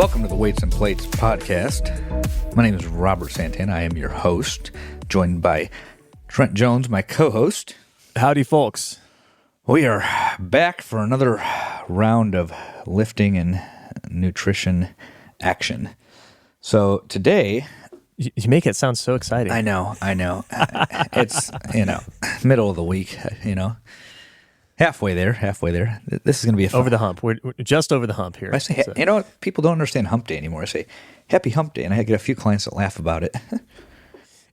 Welcome to the Weights and Plates podcast. My name is Robert Santana. I am your host, joined by Trent Jones, my co-host. Howdy, folks. We are back for another round of lifting and nutrition action. So today... You make it sound so exciting. I know. It's, middle of the week, Halfway there. This is going to be a fun... Over the hump. We're just over the hump here. I say, people don't understand hump day anymore. I say, happy hump day, and I get a few clients that laugh about it.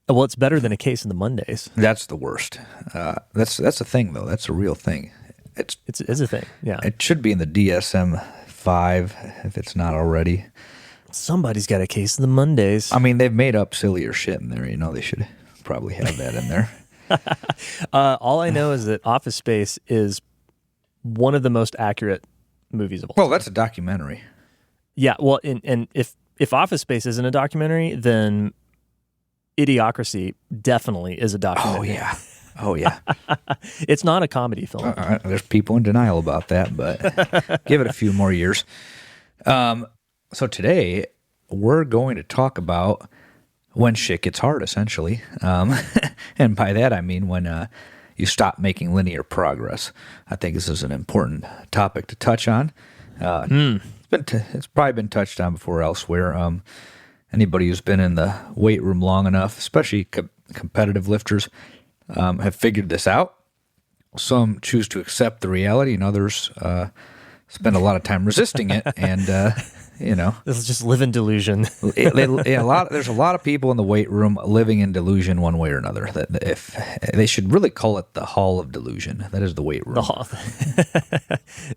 Well, it's better than a case of the Mondays. That's the worst. That's a thing, though. That's a real thing. It's a thing, yeah. It should be in the DSM-5 if it's not already. Somebody's got a case of the Mondays. I mean, they've made up sillier shit in there. They should probably have that in there. All I know is that Office Space is one of the most accurate movies of all time. Well, that's a documentary. Yeah, well, and if Office Space isn't a documentary, then Idiocracy definitely is a documentary. Oh, yeah. It's not a comedy film. There's people in denial about that, but give it a few more years. So today, we're going to talk about when shit gets hard, essentially. And by that, I mean when you stop making linear progress. I think this is an important topic to touch on. It's probably been touched on before elsewhere. Anybody who's been in the weight room long enough, especially competitive lifters, have figured this out. Some choose to accept the reality, and others spend a lot of time resisting it. And This is just live in delusion. There's a lot of people in the weight room living in delusion one way or another. That if they should really call it the Hall of Delusion. That is the weight room. The hall.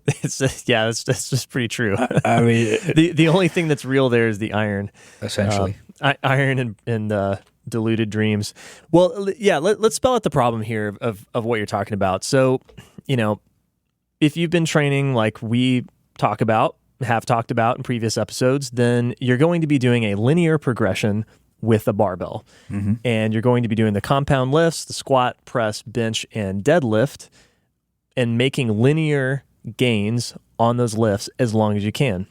That's just pretty true. I mean, the only thing that's real there is the iron, essentially. Iron and deluded dreams. Well, yeah. Let's spell out the problem here of what you're talking about. So, if you've been training like we have talked about in previous episodes, then you're going to be doing a linear progression with a barbell. Mm-hmm. And you're going to be doing the compound lifts, the squat, press, bench, and deadlift, and making linear gains on those lifts as long as you can.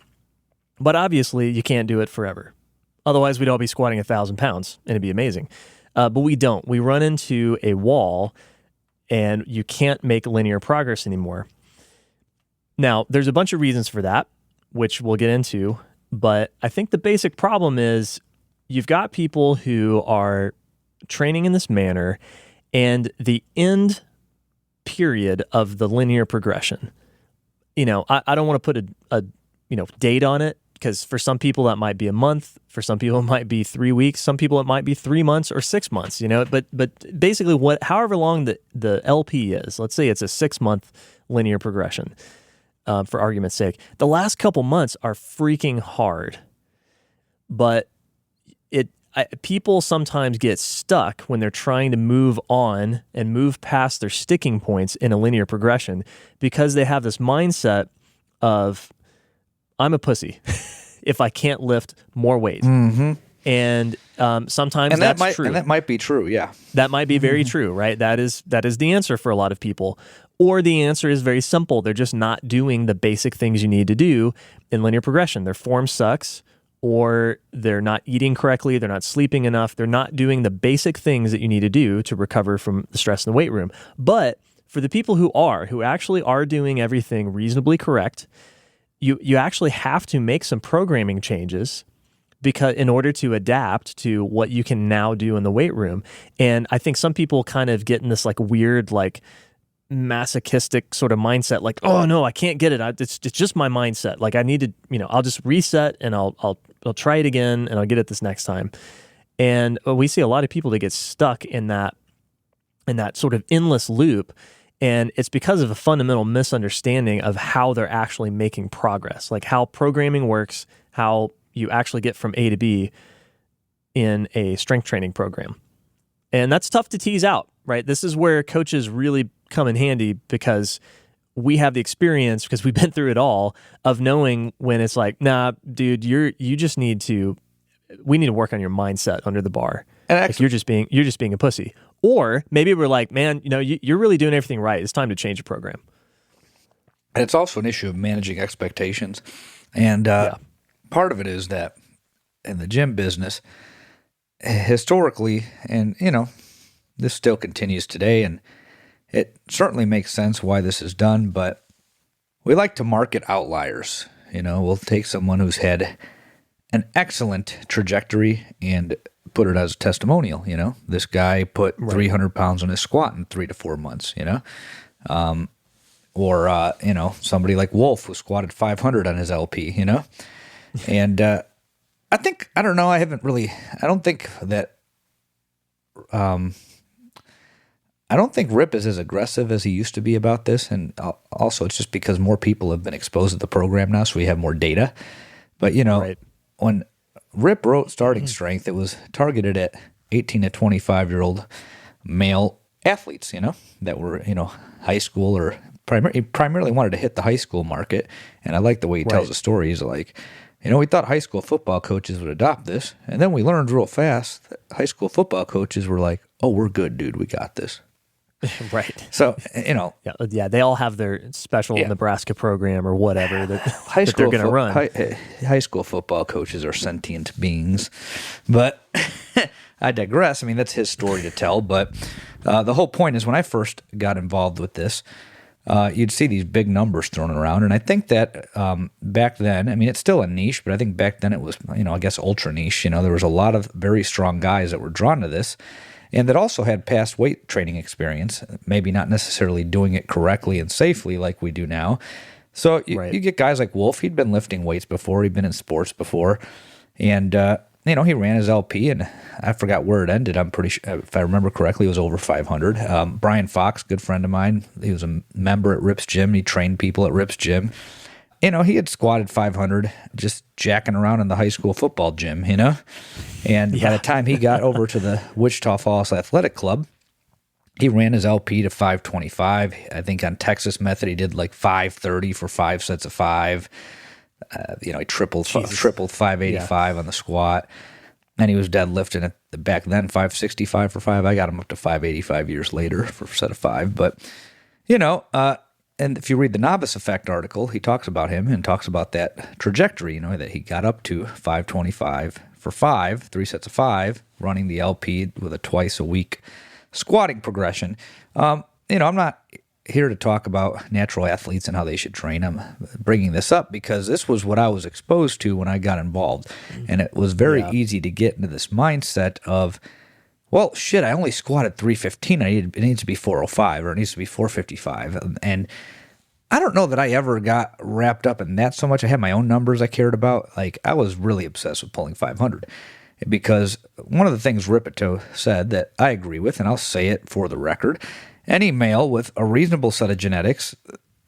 But obviously, you can't do it forever. Otherwise, we'd all be squatting 1,000 pounds, and it'd be amazing. But we don't. We run into a wall, and you can't make linear progress anymore. Now, there's a bunch of reasons for that, which we'll get into, but I think the basic problem is you've got people who are training in this manner, and the end period of the linear progression, I don't want to put a date on it, because for some people that might be a month, for some people it might be 3 weeks, some people it might be 3 months or 6 months, but basically however long the LP is, let's say it's a 6-month linear progression. For argument's sake, the last couple months are freaking hard, but people sometimes get stuck when they're trying to move on and move past their sticking points in a linear progression because they have this mindset of, I'm a pussy if I can't lift more weight. Mm-hmm. And sometimes that's true. And that might be true, yeah. That might be very true, right? That is the answer for a lot of people. Or the answer is very simple. They're just not doing the basic things you need to do in linear progression. Their form sucks, or they're not eating correctly, they're not sleeping enough, they're not doing the basic things that you need to do to recover from the stress in the weight room. But for the people who actually are doing everything reasonably correct, you actually have to make some programming changes because in order to adapt to what you can now do in the weight room. And I think some people kind of get in this weird masochistic sort of mindset, oh no, I can't get it. It's just my mindset. I need to, I'll just reset and I'll try it again and I'll get it this next time. And we see a lot of people that get stuck in that sort of endless loop. And it's because of a fundamental misunderstanding of how they're actually making progress, how programming works, how you actually get from A to B in a strength training program. And that's tough to tease out, right? This is where coaches really come in handy because we have the experience, because we've been through it all, of knowing when it's nah, dude, we need to work on your mindset under the bar. And actually, you're just being a pussy. Or maybe we're man, you're really doing everything right. It's time to change the program. And it's also an issue of managing expectations. And part of it is that in the gym business, historically, and this still continues today, and it certainly makes sense why this is done, but we like to market outliers. We'll take someone who's had an excellent trajectory and put it as a testimonial. This guy put 300 pounds on his squat in 3 to 4 months, or somebody like Wolf who squatted 500 on his LP, and I don't know, I don't think that, I don't think Rip is as aggressive as he used to be about this, and also it's just because more people have been exposed to the program now, so we have more data. But, when Rip wrote Starting Strength, it was targeted at 18 to 25-year-old male athletes, that were, high school or he primarily wanted to hit the high school market. And I like the way he tells the story. He's like, we thought high school football coaches would adopt this. And then we learned real fast that high school football coaches were like, oh, we're good, dude. We got this. Right. So, Yeah, they all have their special Nebraska program or whatever that, high that they're going to run. High school football coaches are sentient beings. But I digress. I mean, that's his story to tell. But the whole point is when I first got involved with this, you'd see these big numbers thrown around. And I think that back then, I mean, it's still a niche, but I think back then it was, I guess ultra niche. There was a lot of very strong guys that were drawn to this and that also had past weight training experience, maybe not necessarily doing it correctly and safely like we do now. So you get guys like Wolf. He'd been lifting weights before. He'd been in sports before. And, he ran his LP, and I forgot where it ended. I'm pretty sure, if I remember correctly, it was over 500. Brian Fox, good friend of mine, he was a member at Rip's Gym. He trained people at Rip's Gym. He had squatted 500 just jacking around in the high school football gym, And by the time he got over to the Wichita Falls Athletic Club, he ran his LP to 525. I think on Texas Method, he did like 530 for 5 sets of 5. He tripled 585 on the squat. And he was deadlifting at back then 565 for 5. I got him up to 585 years later for a set of 5. But, and if you read the Novice Effect article, he talks about him and talks about that trajectory, that he got up to 525 for 5, 3 sets of 5, running the LP with a twice a week squatting progression. I'm not here to talk about natural athletes and how they should train. I'm bringing this up because this was what I was exposed to when I got involved. And it was very easy to get into this mindset of, well, shit, I only squatted 315. It needs to be 405 or it needs to be 455. And I don't know that I ever got wrapped up in that so much. I had my own numbers I cared about. Like, I was really obsessed with pulling 500 because one of the things Ripito said that I agree with, and I'll say it for the record, any male with a reasonable set of genetics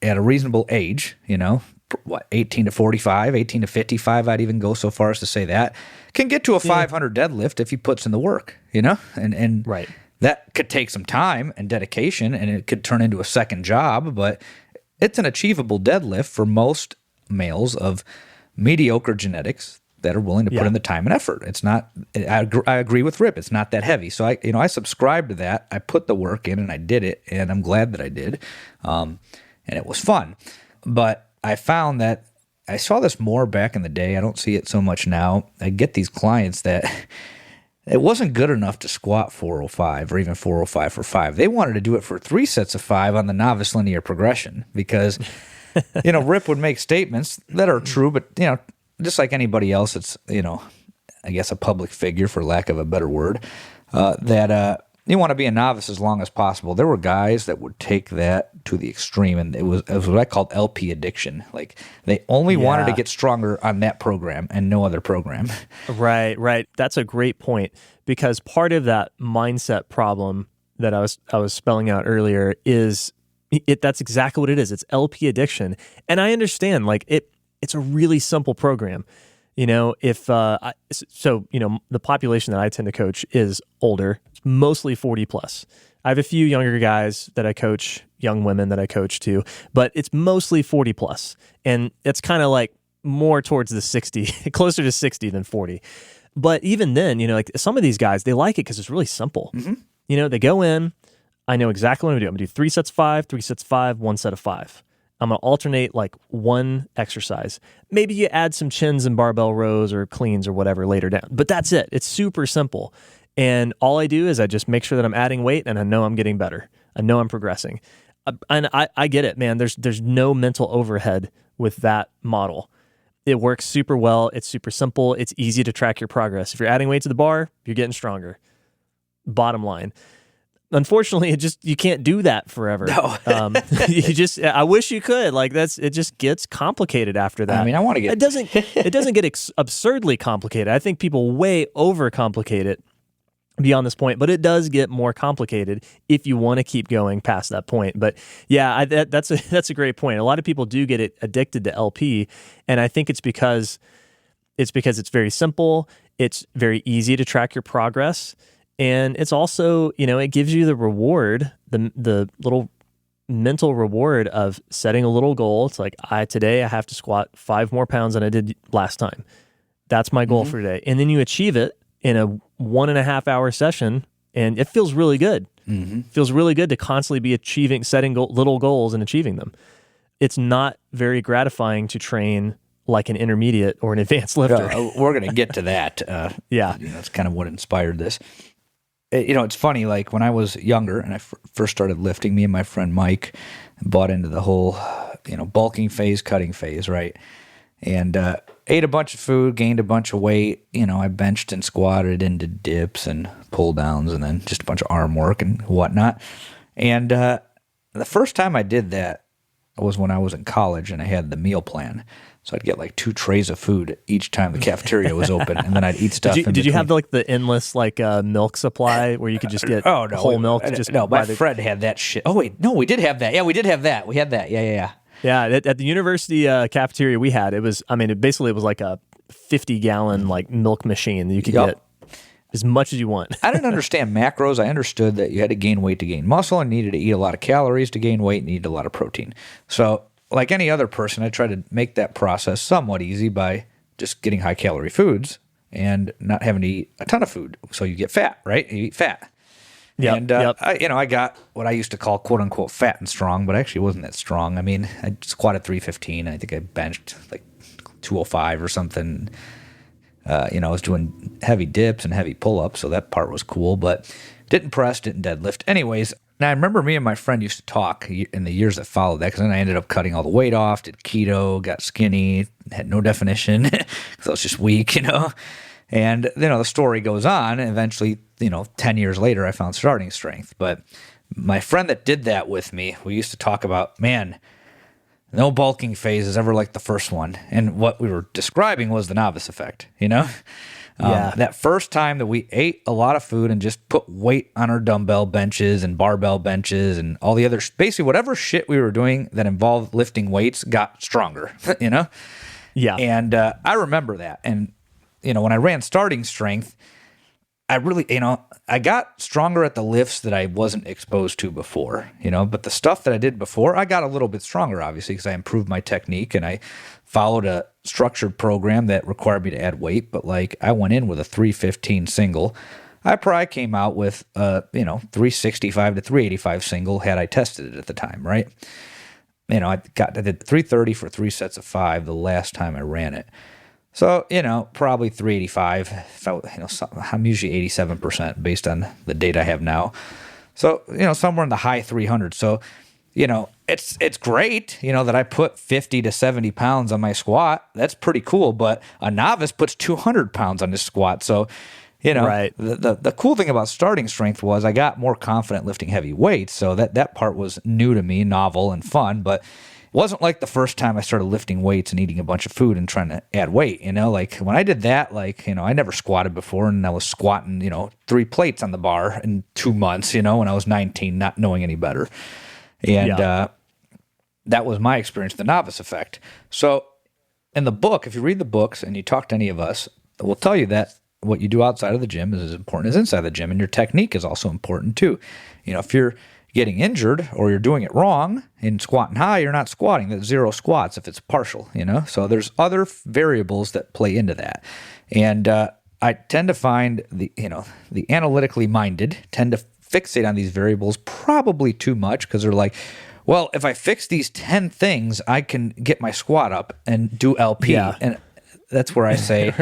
at a reasonable age, 18 to 45, 18 to 55, I'd even go so far as to say that, can get to a 500 deadlift if he puts in the work, and that could take some time and dedication, and it could turn into a second job, but it's an achievable deadlift for most males of mediocre genetics that are willing to put in the time and effort. It's not, I agree with Rip, it's not that heavy. So I subscribed to that. I put the work in and I did it, and I'm glad that I did. And it was fun. But I found that I saw this more back in the day. I don't see it so much now. I get these clients that it wasn't good enough to squat 405 or even 405 for 5. They wanted to do it for 3 sets of 5 on the novice linear progression because, Rip would make statements that are true, but, just like anybody else, it's, I guess a public figure, for lack of a better word, that you want to be a novice as long as possible. There were guys that would take that to the extreme, and it was what I called LP addiction. Like, they only wanted to get stronger on that program and no other program. Right. That's a great point, because part of that mindset problem that I was spelling out earlier is that's exactly what it is. It's LP addiction. And I understand, it's a really simple program. The population that I tend to coach is older, mostly 40 plus. I have a few younger guys that I coach, young women that I coach too, but it's mostly 40 plus. And it's kind of like more towards the 60, closer to 60 than 40. But even then, some of these guys, they like it because it's really simple. Mm-hmm. They go in, I know exactly what I'm going to do. I'm going to do 3 sets of 5, 3 sets of 5, 1 set of 5. I'm going to alternate like one exercise. Maybe you add some chins and barbell rows or cleans or whatever later down. But that's it. It's super simple. And all I do is I just make sure that I'm adding weight and I know I'm getting better. I know I'm progressing. And I get it, man. There's no mental overhead with that model. It works super well. It's super simple. It's easy to track your progress. If you're adding weight to the bar, you're getting stronger. Bottom line. Unfortunately, you can't do that forever. No. I wish you could. Like it just gets complicated after that. I mean, I want to get it doesn't get absurdly complicated. I think people way overcomplicate it beyond this point, but it does get more complicated if you want to keep going past that point. But yeah, that's a great point. A lot of people do get addicted to LP, and I think it's because it's very simple. It's very easy to track your progress. And it's also, it gives you the reward, the little mental reward of setting a little goal. It's like, today I have to squat 5 more pounds than I did last time. That's my goal for today. And then you achieve it in a 1.5 hour session, and it feels really good. It feels really good to constantly be setting little goals and achieving them. It's not very gratifying to train like an intermediate or an advanced lifter. We're going to get to that. Yeah. That's kind of what inspired this. It's funny, like when I was younger and I first started lifting, me and my friend Mike bought into the whole, bulking phase, cutting phase, right? And ate a bunch of food, gained a bunch of weight. I benched and squatted and did dips and pull downs and then just a bunch of arm work and whatnot. And the first time I did that was when I was in college and I had the meal plan. So I'd get like 2 trays of food each time the cafeteria was open, and then I'd eat stuff. Did you have the endless milk supply where you could just get whole milk? My friend had that shit. Oh wait, no, we did have that. Yeah, we did have that. We had that. Yeah. Yeah, at the university cafeteria we had, it was like a 50-gallon milk machine that you could get as much as you want. I didn't understand macros. I understood that you had to gain weight to gain muscle and needed to eat a lot of calories to gain weight and needed a lot of protein. So like any other person, I try to make that process somewhat easy by just getting high-calorie foods and not having to eat a ton of food. So you get fat, right? You eat fat. Yep, And I got what I used to call "quote unquote" fat and strong, but I actually wasn't that strong. I mean, I squatted 315. I think I benched like 205 or something. I was doing heavy dips and heavy pull-ups, so that part was cool. But didn't press, didn't deadlift. Anyways, now I remember me and my friend used to talk in the years that followed that, because then I ended up cutting all the weight off, did keto, got skinny, had no definition because I was just weak, And, the story goes on, and eventually, 10 years later, I found starting strength. But my friend that did that with me, we used to talk about, man, no bulking phase is ever like the first one. And what we were describing was the novice effect, That first time that we ate a lot of food and just put weight on our dumbbell benches and barbell benches and all the other, basically whatever shit we were doing that involved lifting weights got stronger, Yeah. And I remember that. And when I ran starting strength, I really, I got stronger at the lifts that I wasn't exposed to before, but the stuff that I did before, I got a little bit stronger, obviously, because I improved my technique and I followed a structured program that required me to add weight. But I went in with a 315 single. I probably came out with, 365 to 385 single had I tested it at the time, right? I did 330 for 3 sets of 5 the last time I ran it. So, probably 385. I'm usually 87% based on the data I have now. So, somewhere in the high 300s. So, it's great, that I put 50 to 70 pounds on my squat. That's pretty cool. But a novice puts 200 pounds on his squat. So, right. The cool thing about starting strength was I got more confident lifting heavy weights. So that part was new to me, novel and fun. But wasn't like the first time I started lifting weights and eating a bunch of food and trying to add weight, when I did that, I never squatted before, and I was squatting, 3 plates on the bar in 2 months, when I was 19, not knowing any better. And that was my experience, the novice effect. So in the book, if you read the books and you talk to any of us, we'll tell you that what you do outside of the gym is as important as inside the gym, and your technique is also important too. If you're getting injured or you're doing it wrong in squatting high, you're not squatting. That's 0 squats if it's partial, So there's other variables that play into that. And I tend to find the analytically minded tend to fixate on these variables probably too much, because they're like, well, if I fix these 10 things, I can get my squat up and do LP. Yeah. And that's where I say,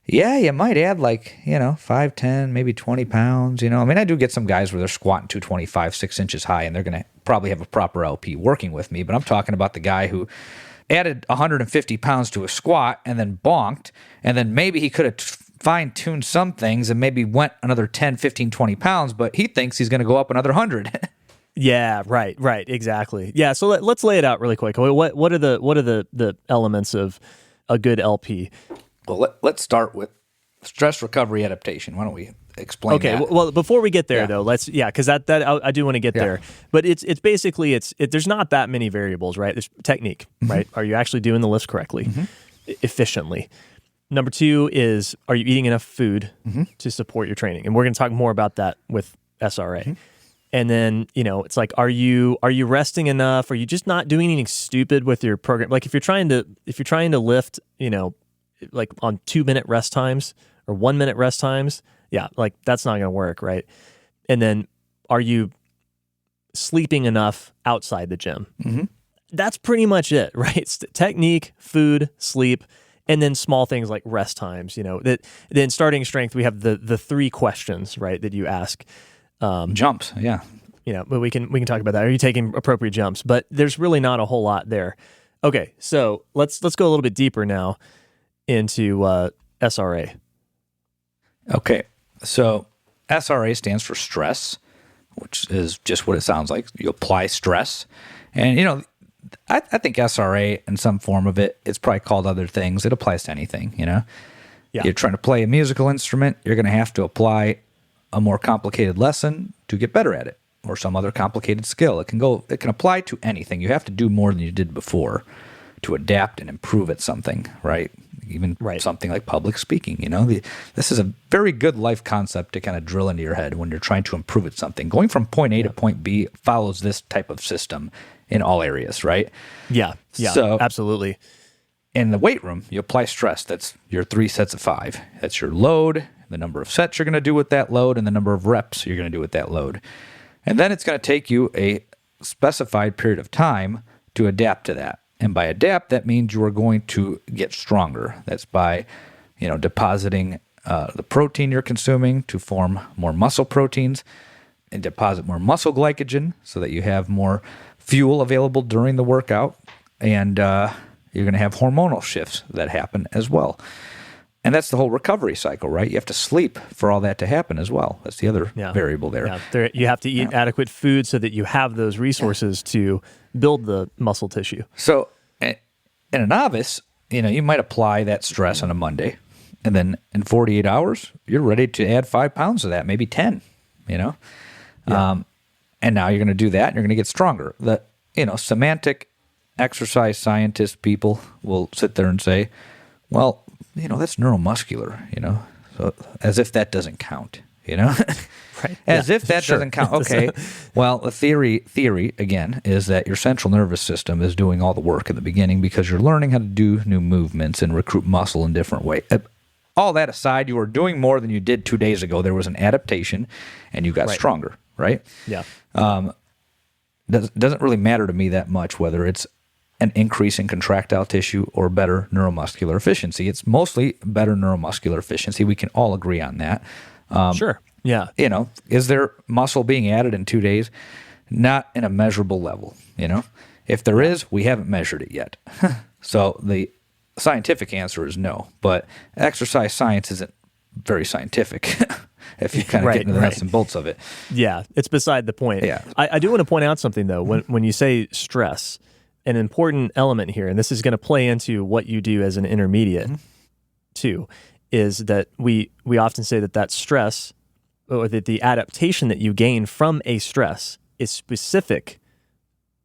yeah, you might add 5, 10, maybe 20 pounds. I mean, I do get some guys where they're squatting 225, 6 inches high, and they're going to probably have a proper LP working with me. But I'm talking about the guy who added 150 pounds to a squat and then bonked, and then maybe he could have fine-tuned some things and maybe went another 10, 15, 20 pounds, but he thinks he's going to go up another 100. Yeah, right, exactly. Yeah, so let's lay it out really quick. What are the elements of a good LP? Well, let's start with stress recovery adaptation. Why don't we explain Okay, that? well, before we get there, though, because that I do want to get there. But it's basically, there's not that many variables, right? There's technique, right? Are you actually doing the lifts correctly, efficiently? Number 2 is, are you eating enough food to support your training? And we're going to talk more about that with SRA. And then, it's like, are you resting enough? Are you just not doing anything stupid with your program? Like if you're trying to lift, like on 2-minute rest times or 1-minute rest times, like that's not going to work, right? And then, are you sleeping enough outside the gym? That's pretty much it, right? It's technique, food, sleep, and then small things like rest times. Then starting strength, we have the 3 questions, right, that you ask. Jumps, yeah. But we can talk about that. Are you taking appropriate jumps? But there's really not a whole lot there. Okay, so let's go a little bit deeper now into SRA. Okay, so SRA stands for stress, which is just what it sounds like. You apply stress, and I think SRA in some form of it, it's probably called other things. It applies to anything. Yeah. You're trying to play a musical instrument, you're going to have to apply a more complicated lesson to get better at it, or some other complicated skill. It can apply to anything. You have to do more than you did before to adapt and improve at something, right? Even something like public speaking. This is a very good life concept to kind of drill into your head when you're trying to improve at something. Going from point A to point B follows this type of system in all areas, right? Yeah, so, absolutely. In the weight room, you apply stress. That's your 3 sets of 5. That's your load, the number of sets you're going to do with that load, and the number of reps you're going to do with that load. And then it's going to take you a specified period of time to adapt to that. And by adapt, that means you are going to get stronger. That's by, depositing the protein you're consuming to form more muscle proteins and deposit more muscle glycogen so that you have more fuel available during the workout. And you're going to have hormonal shifts that happen as well. And that's the whole recovery cycle, right? You have to sleep for all that to happen as well. That's the other variable there. You have to eat adequate food so that you have those resources to build the muscle tissue. So in a novice, you might apply that stress on a Monday, and then in 48 hours, you're ready to add 5 pounds of that, maybe 10, And now you're going to do that, and you're going to get stronger. The, semantic exercise scientist people will sit there and say, well, that's neuromuscular, so as if that doesn't count, Right. As if that doesn't count. Okay. Well, the theory, again, is that your central nervous system is doing all the work in the beginning because you're learning how to do new movements and recruit muscle in different ways. All that aside, you are doing more than you did 2 days ago. There was an adaptation, and you got stronger, right? Yeah. Doesn't really matter to me that much whether it's an increase in contractile tissue or better neuromuscular efficiency. It's mostly better neuromuscular efficiency. We can all agree on that. Sure. Yeah. Is there muscle being added in 2 days? Not in a measurable level. If there is, we haven't measured it yet. So the scientific answer is no. But exercise science isn't very scientific if you kind of get into the nuts and bolts of it. Yeah, it's beside the point. Yeah. I do want to point out something, though. When you say stress, an important element here, and this is going to play into what you do as an intermediate, too, is that we often say that stress, or that the adaptation that you gain from a stress is specific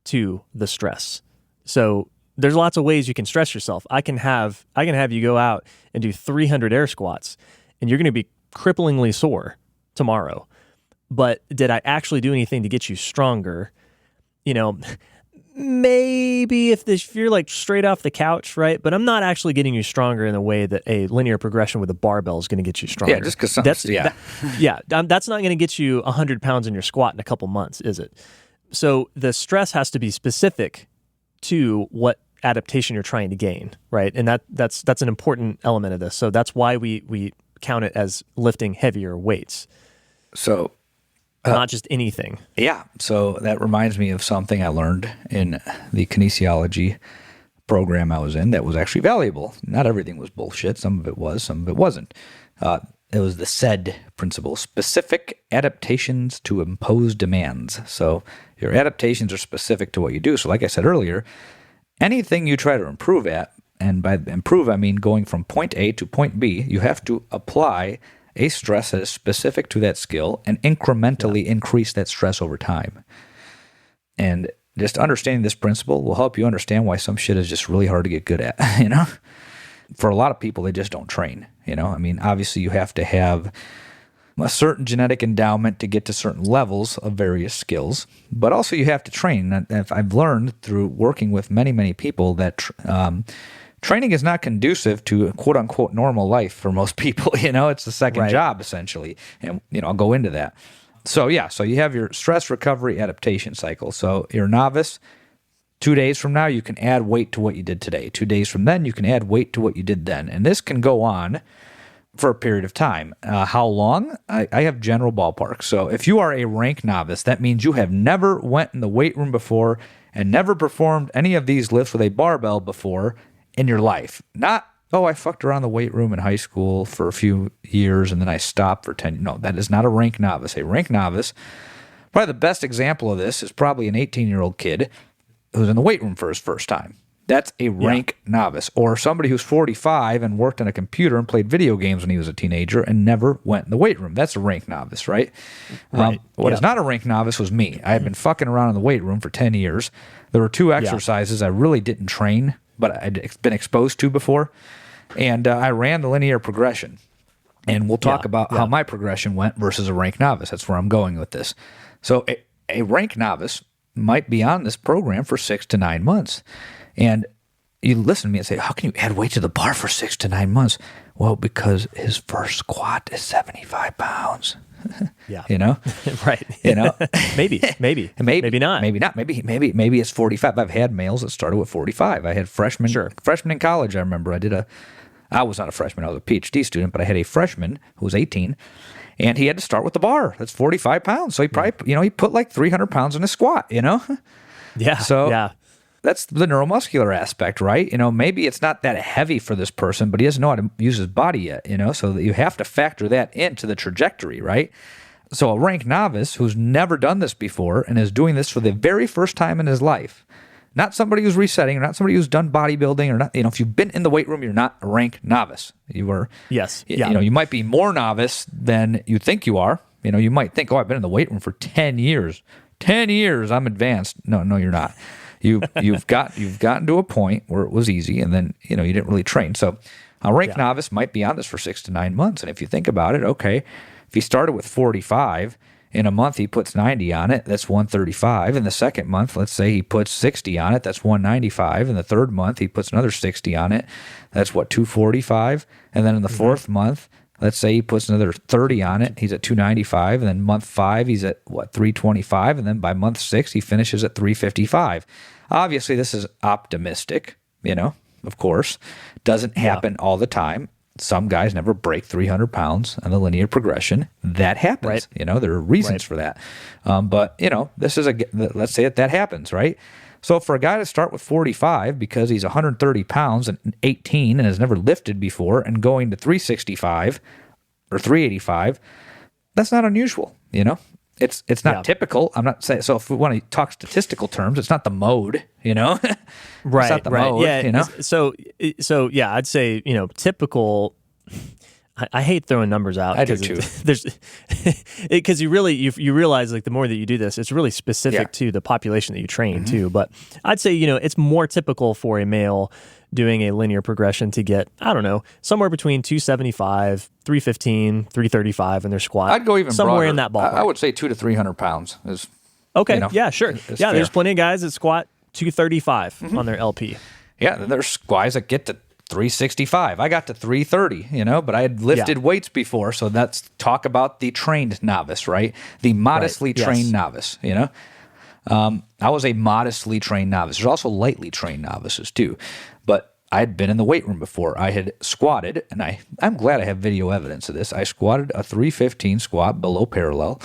to the stress. So there's lots of ways you can stress yourself. I can have you go out and do 300 air squats, and you're going to be cripplingly sore tomorrow. But did I actually do anything to get you stronger? Maybe if you're like straight off the couch, right? But I'm not actually getting you stronger in the way that a linear progression with a barbell is going to get you stronger. Yeah, just because that's not going to get you 100 pounds in your squat in a couple months, is it? So the stress has to be specific to what adaptation you're trying to gain, right? And that's an important element of this. So that's why we count it as lifting heavier weights. So not just anything. yeah, so that reminds me of something I learned in the kinesiology program I was in that was actually valuable. Not everything was bullshit. Some of it was, some of it wasn't. It was the SAID principle, specific adaptations to imposed demands. So your adaptations are specific to what you do. So like I said earlier, anything you try to improve at, and by improve I mean going from point A to point B, you have to apply a stress that is specific to that skill and incrementally increase that stress over time. And just understanding this principle will help you understand why some shit is just really hard to get good at, you know? For a lot of people, they just don't train, you know? I mean, obviously you have to have a certain genetic endowment to get to certain levels of various skills, but also you have to train. And I've learned through working with many, many people that training is not conducive to quote unquote normal life for most people. You know, it's the second job essentially. And, you know, I'll go into that. So yeah, so you have your stress recovery adaptation cycle. So you're a novice. 2 days from now, you can add weight to what you did today. 2 days from then, you can add weight to what you did then. And this can go on for a period of time. How long? I have general ballpark. So if you are a rank novice, that means you have never went in the weight room before and never performed any of these lifts with a barbell before in your life. Not, oh, I fucked around the weight room in high school for a few years and then I stopped for 10 years. No, that is not a rank novice. A rank novice, probably the best example of this is probably an 18-year-old kid who's in the weight room for his first time. That's a rank novice. Or somebody who's 45 and worked on a computer and played video games when he was a teenager and never went in the weight room. That's a rank novice, right? What is not a rank novice was me. I had been fucking around in the weight room for 10 years. There were 2 exercises I really didn't train, but I'd been exposed to before. And I ran the linear progression. And we'll talk about how my progression went versus a rank novice. That's where I'm going with this. So a rank novice might be on this program for 6 to 9 months. And you listen to me and say, how can you add weight to the bar for 6 to 9 months? Well, because his first squat is 75 pounds. You know? Right. You know? maybe not. Maybe not. Maybe it's 45. I've had males that started with 45. I had freshmen in college. I remember I was not a freshman. I was a PhD student, but I had a freshman who was 18. And he had to start with the bar. That's 45 pounds. So he probably, he put like 300 pounds in his squat, you know? Yeah. So that's the neuromuscular aspect, right? You know, maybe it's not that heavy for this person, but he doesn't know how to use his body yet, you know? So that you have to factor that into the trajectory, right? So a rank novice who's never done this before and is doing this for the very first time in his life, not somebody who's resetting, or not somebody who's done bodybuilding, or not, if you've been in the weight room, you're not a rank novice. You were, you might be more novice than you think you are. You know, you might think, oh, I've been in the weight room for 10 years. 10 years, I'm advanced. No, you're not. You've gotten to a point where it was easy, and then, you didn't really train. So a rank novice might be on this for 6 to 9 months. And if you think about it, okay, if he started with 45, in a month, he puts 90 on it. That's 135. In the second month, let's say he puts 60 on it. That's 195. In the third month, he puts another 60 on it. That's 245. And then in the fourth month, let's say he puts another 30 on it. He's at 295. And then month 5, he's at 325. And then by month 6, he finishes at 355. Obviously, this is optimistic, of course. Doesn't happen all the time. Some guys never break 300 pounds on the linear progression. That happens. Right. There are reasons for that. But, this is let's say that happens, right? So for a guy to start with 45 because he's 130 pounds and 18 and has never lifted before and going to 365 or 385, that's not unusual, It's not typical. I'm not saying, so if we want to talk statistical terms, it's not the mode, Right, it's not the right. mode, Yeah, So yeah, I'd say, typical. I hate throwing numbers out. I do too. Because you realize, like, the more that you do this, it's really specific to the population that you train too. But I'd say, it's more typical for a male doing a linear progression to get, I don't know, somewhere between 275, 315, 335 in their squat. I'd go even somewhere broader. in that ballpark. I would say 200 to 300 pounds is okay. Yeah, sure. Fair. There's plenty of guys that squat 235 on their LP. Yeah, there's guys that get to 365. I got to 330, but I had lifted weights before, so that's talk about the trained novice, right? The modestly trained novice, I was a modestly trained novice. There's also lightly trained novices too, but I'd been in the weight room before. I had squatted, and I'm glad I have video evidence of this. I squatted a 315 squat below parallel.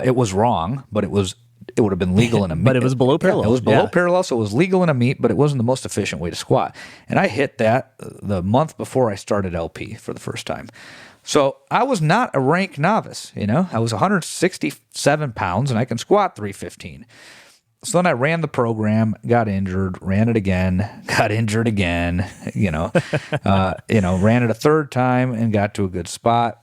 It was wrong, but it would have been legal in a meet. But it was below parallel. It was below parallel, so it was legal in a meet, but it wasn't the most efficient way to squat. And I hit that the month before I started LP for the first time. So I was not a rank novice, I was 167 pounds, and I can squat 315. So then I ran the program, got injured, ran it again, got injured again, ran it a third time and got to a good spot.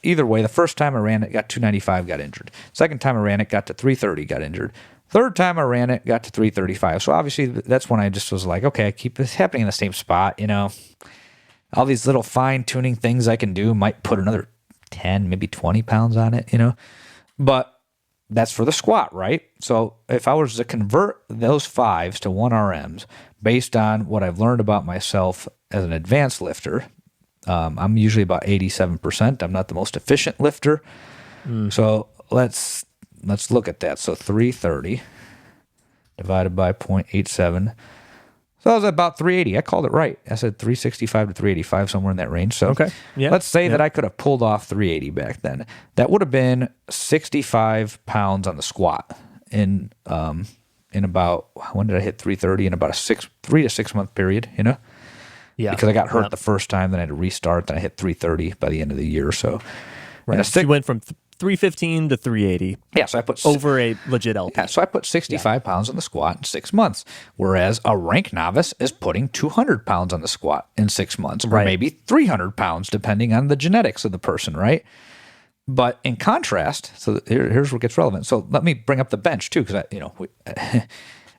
Either way, the first time I ran it, got 295, got injured. Second time I ran it, got to 330, got injured. Third time I ran it, got to 335. So obviously that's when I just was like, okay, I keep this happening in the same spot, All these little fine-tuning things I can do might put another 10, maybe 20 pounds on it, But that's for the squat, right? So if I was to convert those 5s to 1RMs based on what I've learned about myself as an advanced lifter, I'm usually about 87%. I'm not the most efficient lifter. So let's look at that. So 330 divided by 0.87. So I was about 380. I called it right. I said 365 to 385, somewhere in that range. So okay. Let's say that I could have pulled off 380 back then. That would have been 65 pounds on the squat in about, when did I hit 330? In about a 3 to 6 month period, Yeah. Because I got hurt the first time, then I had to restart, then I hit 330 by the end of the year. So, right. So you went from 315 to 380. Yeah, so I put over a legit LP. Yeah, so I put 65 pounds on the squat in 6 months, whereas a rank novice is putting 200 pounds on the squat in 6 months, or maybe 300 pounds, depending on the genetics of the person, right? But in contrast, so here's what gets relevant. So let me bring up the bench too, because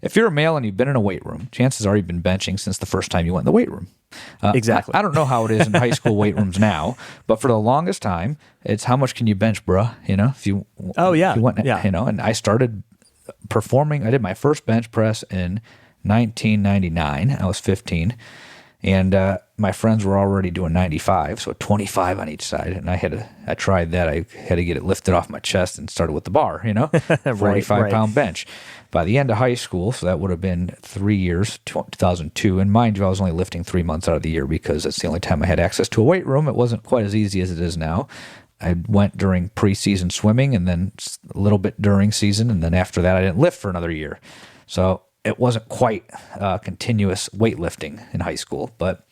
if you're a male and you've been in a weight room, chances are you've been benching since the first time you went in the weight room. Exactly. I don't know how it is in high school weight rooms now, but for the longest time, it's how much can you bench, bruh? If you went, and I started performing. I did my first bench press in 1999. I was 15, and my friends were already doing 95, so 25 on each side. And I tried that. I had to get it lifted off my chest and started with the bar, 45-pound bench. By the end of high school, so that would have been 3 years, 2002. And mind you, I was only lifting 3 months out of the year because that's the only time I had access to a weight room. It wasn't quite as easy as it is now. I went during preseason swimming and then a little bit during season. And then after that, I didn't lift for another year. So it wasn't quite continuous weightlifting in high school. But,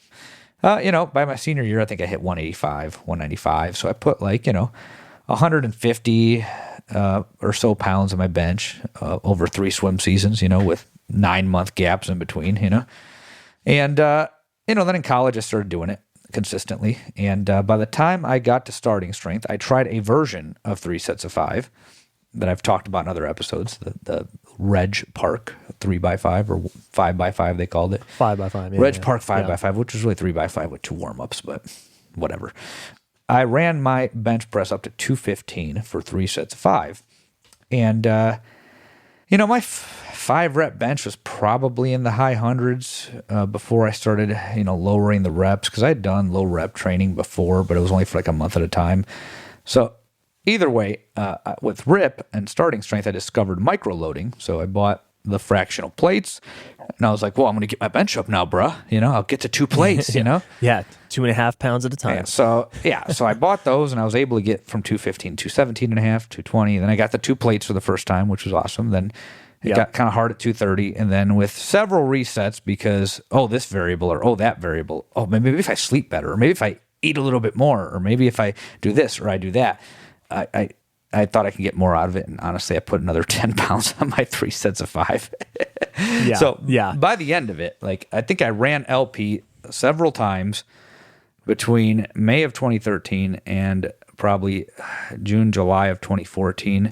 by my senior year, I think I hit 185, 195. So I put 150 or so pounds on my bench over 3 swim seasons, with 9-month gaps in between, And, then in college, I started doing it consistently. And by the time I got to starting strength, I tried a version of 3 sets of 5 that I've talked about in other episodes, the Reg Park 3x5 or 5x5, they called it. 5x5, yeah. Reg Park 5x5, which was really 3x5 with 2 warm-ups, but whatever. I ran my bench press up to 215 for 3 sets of 5. And, my 5-rep bench was probably in the high hundreds before I started, lowering the reps, because I had done low-rep training before, but it was only for a month at a time. So either way, with RIP and starting strength, I discovered micro-loading. So I bought the fractional plates, and I was like, well, I'm going to get my bench up now, bruh. I'll get to 2 plates, Yeah, 2.5 pounds at a time. So I bought those, and I was able to get from 215 to 17.5, 220. Then I got the 2 plates for the first time, which was awesome. Then it got kind of hard at 230. And then with several resets because, this variable or that variable, maybe if I sleep better, or maybe if I eat a little bit more, or maybe if I do this or I do that, I thought I could get more out of it, and honestly, I put another 10 pounds on my 3 sets of 5. By the end of it, I think I ran LP several times between May of 2013 and probably June, July of 2014.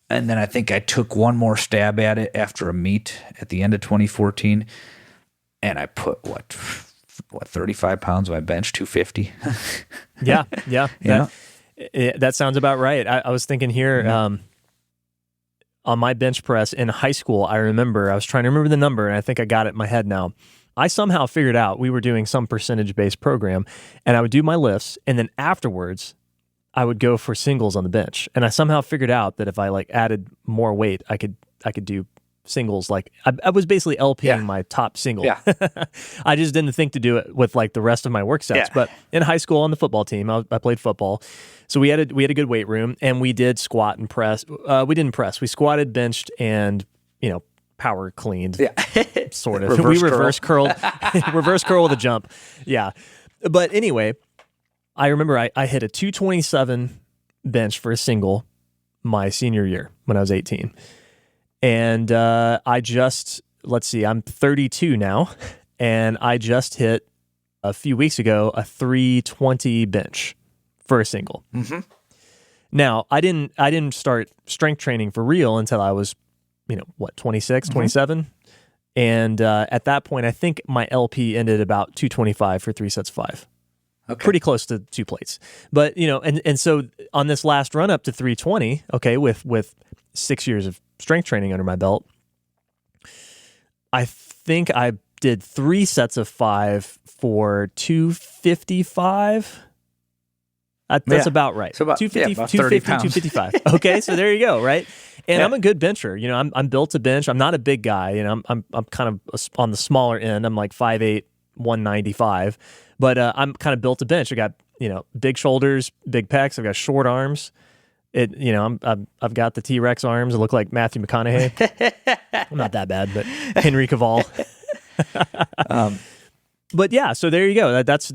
And then I think I took one more stab at it after a meet at the end of 2014, and I put, 35 pounds on my bench, 250. Yeah. That sounds about right. I was thinking here on my bench press in high school, I was trying to remember the number, and I think I got it in my head now. I somehow figured out we were doing some percentage-based program, and I would do my lifts, and then afterwards, I would go for singles on the bench. And I somehow figured out that if I added more weight, I could I could do singles. Like I was basically LPing my top single. Yeah. I just didn't think to do it with like the rest of my work sets. Yeah. But in high school on the football team, I played football, so we had a good weight room, and we did squat and press. We didn't press. We squatted, benched, and power cleaned. Yeah. Sort of. We reverse curled, reverse curl with a jump. Yeah. But anyway, I remember I hit a 227 bench for a single my senior year when I was 18. And I'm 32 now, and I just hit a few weeks ago a 320 bench for a single. Mm-hmm. Now, I didn't start strength training for real until I was, 26, 27. And at that point, I think my LP ended about 225 for 3 sets of 5. Okay. Pretty close to 2 plates. But, and so on this last run up to 320, okay, with 6 years of strength training under my belt, I think I did 3 sets of 5 for 255. That's about right. So about 250, about 30 pounds. 255. Okay, so there you go, right? And Yeah. I'm a good bencher. I'm built to bench. I'm not a big guy. I'm kind of on the smaller end. I'm like 5'8", 195. But I'm kind of built to bench. I got, big shoulders, big pecs. I've got short arms. I've got the T-Rex arms. I look like Matthew McConaughey. I'm not that bad, but Henry Cavill. But yeah, so there you go. That's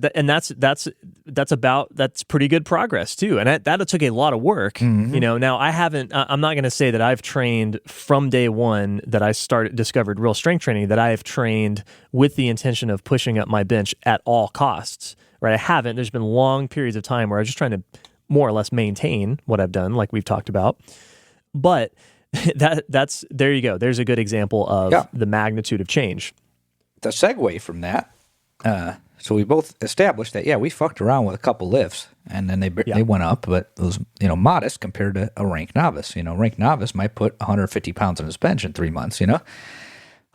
pretty good progress too. And that took a lot of work. Mm-hmm. Now I'm not going to say that I've trained from day one that I discovered real strength training, that I have trained with the intention of pushing up my bench at all costs, right? I haven't. There's been long periods of time where I was just trying to more or less maintain what I've done, like we've talked about. But that's there you go. There's a good example of the magnitude of change. The segue from that, so we both established that, we fucked around with a couple lifts, and then they went up, but it was, modest compared to a rank novice. Rank novice might put 150 pounds on his bench in 3 months,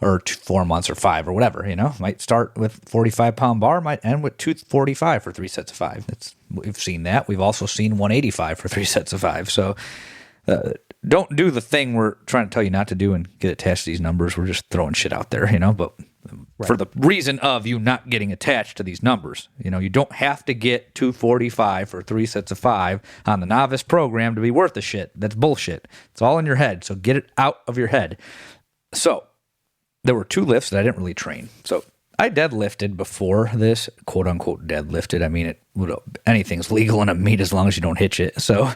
or 4 months or 5 or whatever, might start with 45-pound bar, might end with 245 for 3 sets of 5. We've seen that. We've also seen 185 for 3 sets of 5. So don't do the thing we're trying to tell you not to do and get attached to these numbers. We're just throwing shit out there, but for the reason of you not getting attached to these numbers. You don't have to get 245 for 3 sets of 5 on the novice program to be worth the shit. That's bullshit. It's all in your head, so get it out of your head. So there were 2 lifts that I didn't really train. So I deadlifted before this, quote unquote deadlifted. I mean, anything's legal in a meet as long as you don't hitch it. So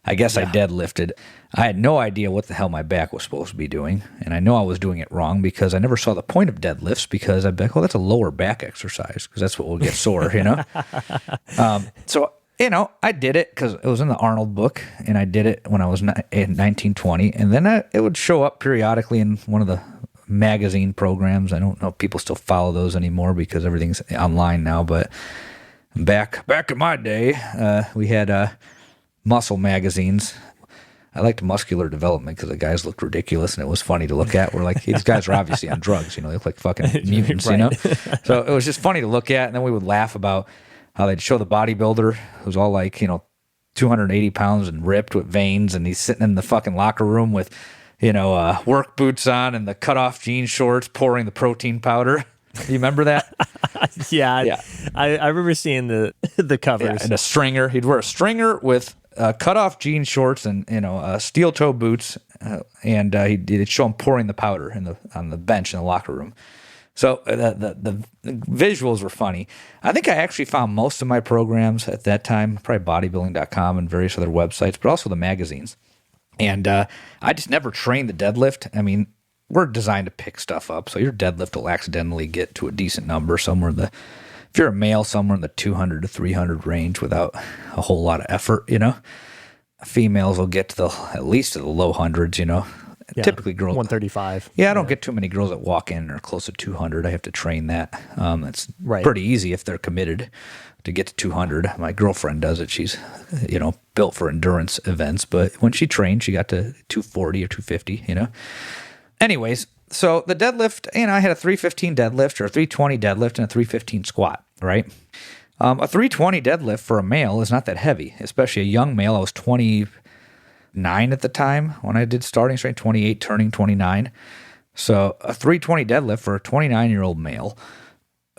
I guess I deadlifted. I had no idea what the hell my back was supposed to be doing. And I know I was doing it wrong because I never saw the point of deadlifts, because I'd be like, well, that's a lower back exercise because that's what will get sore, So, I did it because it was in the Arnold book, and I did it when I was in 1920. And then it would show up periodically in one of the magazine programs. I don't know if people still follow those anymore because everything's online now. But back in my day, we had muscle magazines. I liked Muscular Development because the guys looked ridiculous and it was funny to look at. We're like, these guys are obviously on drugs, they look like fucking mutants, So it was just funny to look at. And then we would laugh about how they'd show the bodybuilder who's all like, 280 pounds and ripped with veins, and he's sitting in the fucking locker room with, work boots on and the cutoff jean shorts, pouring the protein powder. Do you remember that? Yeah. I remember seeing the covers. Yeah, and a stringer. He'd wear a stringer with cut-off jean shorts and steel toe boots, and he'd show him pouring the powder on the bench in the locker room. So the visuals were funny. I think I actually found most of my programs at that time, probably bodybuilding.com and various other websites, but also the magazines. And I just never trained the deadlift. I mean, we're designed to pick stuff up, so your deadlift will accidentally get to a decent number somewhere if you're a male, somewhere in the 200 to 300 range without a whole lot of effort, Females will get to at least to the low hundreds, Typically girls 135. Yeah, I don't get too many girls that walk in and are close to 200. I have to train that. It's right. Pretty easy if they're committed to get to 200. My girlfriend does it. She's, built for endurance events, but when she trained, she got to 240 or 250, Anyways, so the deadlift, I had a 315 deadlift or a 320 deadlift and a 315 squat, right? A 320 deadlift for a male is not that heavy, especially a young male. I was 29 at the time when I did starting strength, 28 turning 29. So a 320 deadlift for a 29-year-old male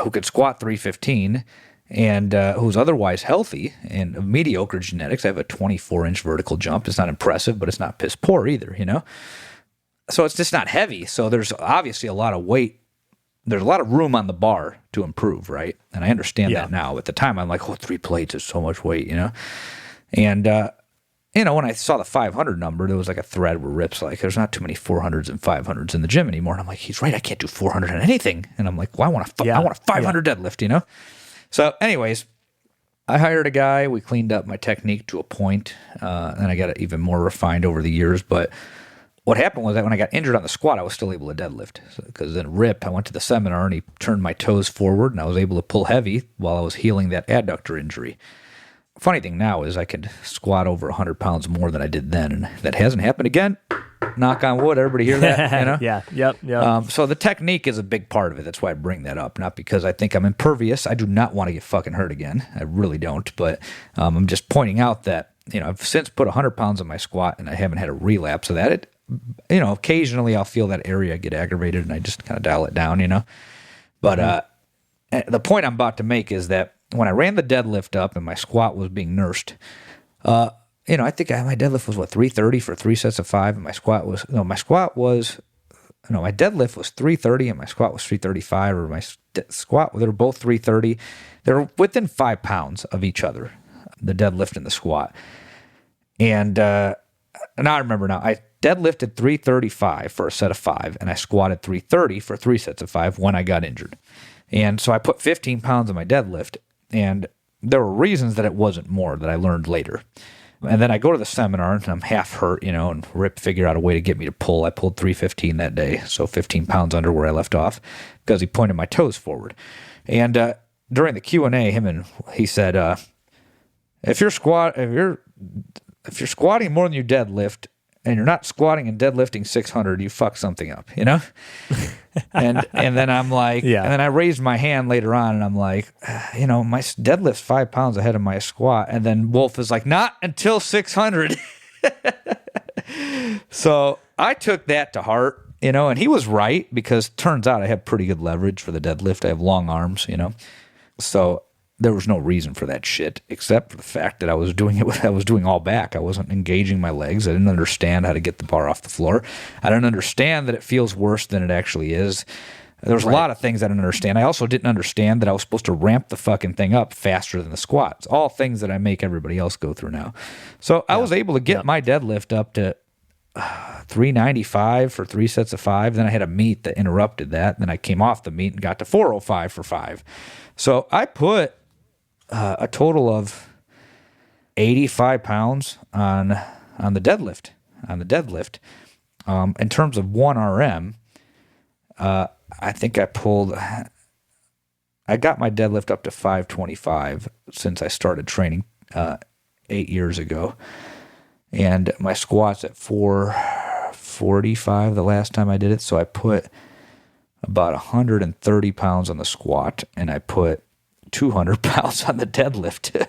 who could squat 315 and who's otherwise healthy and of mediocre genetics. I have a 24-inch vertical jump. It's not impressive, but it's not piss poor either, you know? So it's just not heavy. So there's obviously a lot of weight. There's a lot of room on the bar to improve, right? And I understand that now. At the time, I'm like, oh, 3 plates is so much weight, you know? And, when I saw the 500 number, there was like a thread where Rip's like, there's not too many 400s and 500s in the gym anymore. And I'm like, he's right. I can't do 400 on anything. And I'm like, well, I want a 500 deadlift, you know? So anyways, I hired a guy. We cleaned up my technique to a point, and I got it even more refined over the years. But what happened was that when I got injured on the squat, I was still able to deadlift. Because then Rip, I went to the seminar and he turned my toes forward and I was able to pull heavy while I was healing that adductor injury. Funny thing now is I could squat over 100 pounds more than I did then, and that hasn't happened again. Knock on wood. Everybody hear that? You know? Yeah. Yep. So the technique is a big part of it. That's why I bring that up. Not because I think I'm impervious. I do not want to get fucking hurt again. I really don't. But I'm just pointing out that, I've since put 100 pounds on my squat and I haven't had a relapse of that. Occasionally I'll feel that area get aggravated and I just kind of dial it down, But the point I'm about to make is that when I ran the deadlift up and my squat was being nursed, I think my deadlift was 330 for 3 sets of 5, and my deadlift was 330 and my squat was 335, or my squat, they were both 330. They were within 5 pounds of each other, the deadlift and the squat. And now I remember now, I deadlifted 335 for a set of 5, and I squatted 330 for 3 sets of 5 when I got injured. And so I put 15 pounds on my deadlift, and there were reasons that it wasn't more that I learned later. And then I go to the seminar, and I'm half hurt, and Rip figured out a way to get me to pull. I pulled 315 that day, so 15 pounds under where I left off, because he pointed my toes forward. And during the Q&A, he said, if you're squatting more than you deadlift, and you're not squatting and deadlifting 600, you fuck something up, And then I'm like, and then I raised my hand later on, and I'm like, my deadlift's 5 pounds ahead of my squat. And then Wolf is like, not until 600. So I took that to heart, and he was right, because turns out I have pretty good leverage for the deadlift. I have long arms, So there was no reason for that shit, except for the fact that I was doing all back. I wasn't engaging my legs. I didn't understand how to get the bar off the floor. I didn't understand that it feels worse than it actually is. There was a lot of things I didn't understand. I also didn't understand that I was supposed to ramp the fucking thing up faster than the squats. All things that I make everybody else go through now. So I was able to get my deadlift up to 395 for 3 sets of 5. Then I had a meet that interrupted that. Then I came off the meet and got to 405 for 5. So I put a total of 85 pounds on the deadlift. In terms of 1 RM, I think I got my deadlift up to 525 since I started training 8 years ago. And my squat's at 445 the last time I did it. So I put about 130 pounds on the squat, and I put 200 pounds on the deadlift.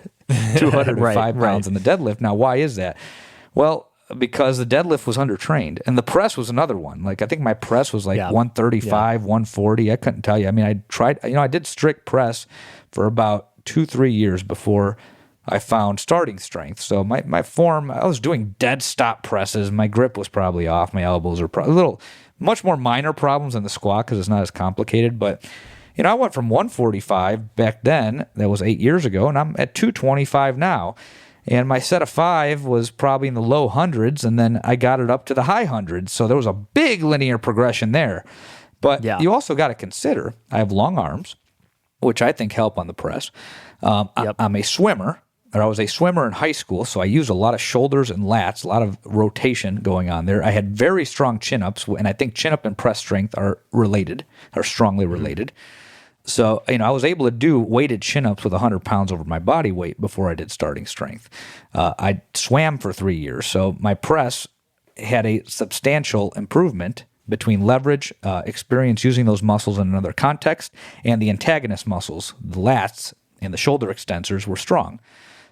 205 pounds on the deadlift. Now, why is that? Well, because the deadlift was undertrained, and the press was another one. Like, I think my press was like 135, 140. I couldn't tell you. I mean, I tried, I did strict press for about 2-3 years before I found starting strength. So my form, I was doing dead stop presses. My grip was probably off. My elbows are probably much more minor problems than the squat because it's not as complicated. But, I went from 145 back then, that was 8 years ago, and I'm at 225 now. And my set of 5 was probably in the low hundreds, and then I got it up to the high hundreds. So there was a big linear progression there. But you also got to consider, I have long arms, which I think help on the press. I'm a swimmer, or I was a swimmer in high school, so I used a lot of shoulders and lats, a lot of rotation going on there. I had very strong chin-ups, and I think chin-up and press strength are strongly related. So, I was able to do weighted chin-ups with 100 pounds over my body weight before I did starting strength. I swam for 3 years, so my press had a substantial improvement between leverage, experience using those muscles in another context, and the antagonist muscles, the lats and the shoulder extensors were strong.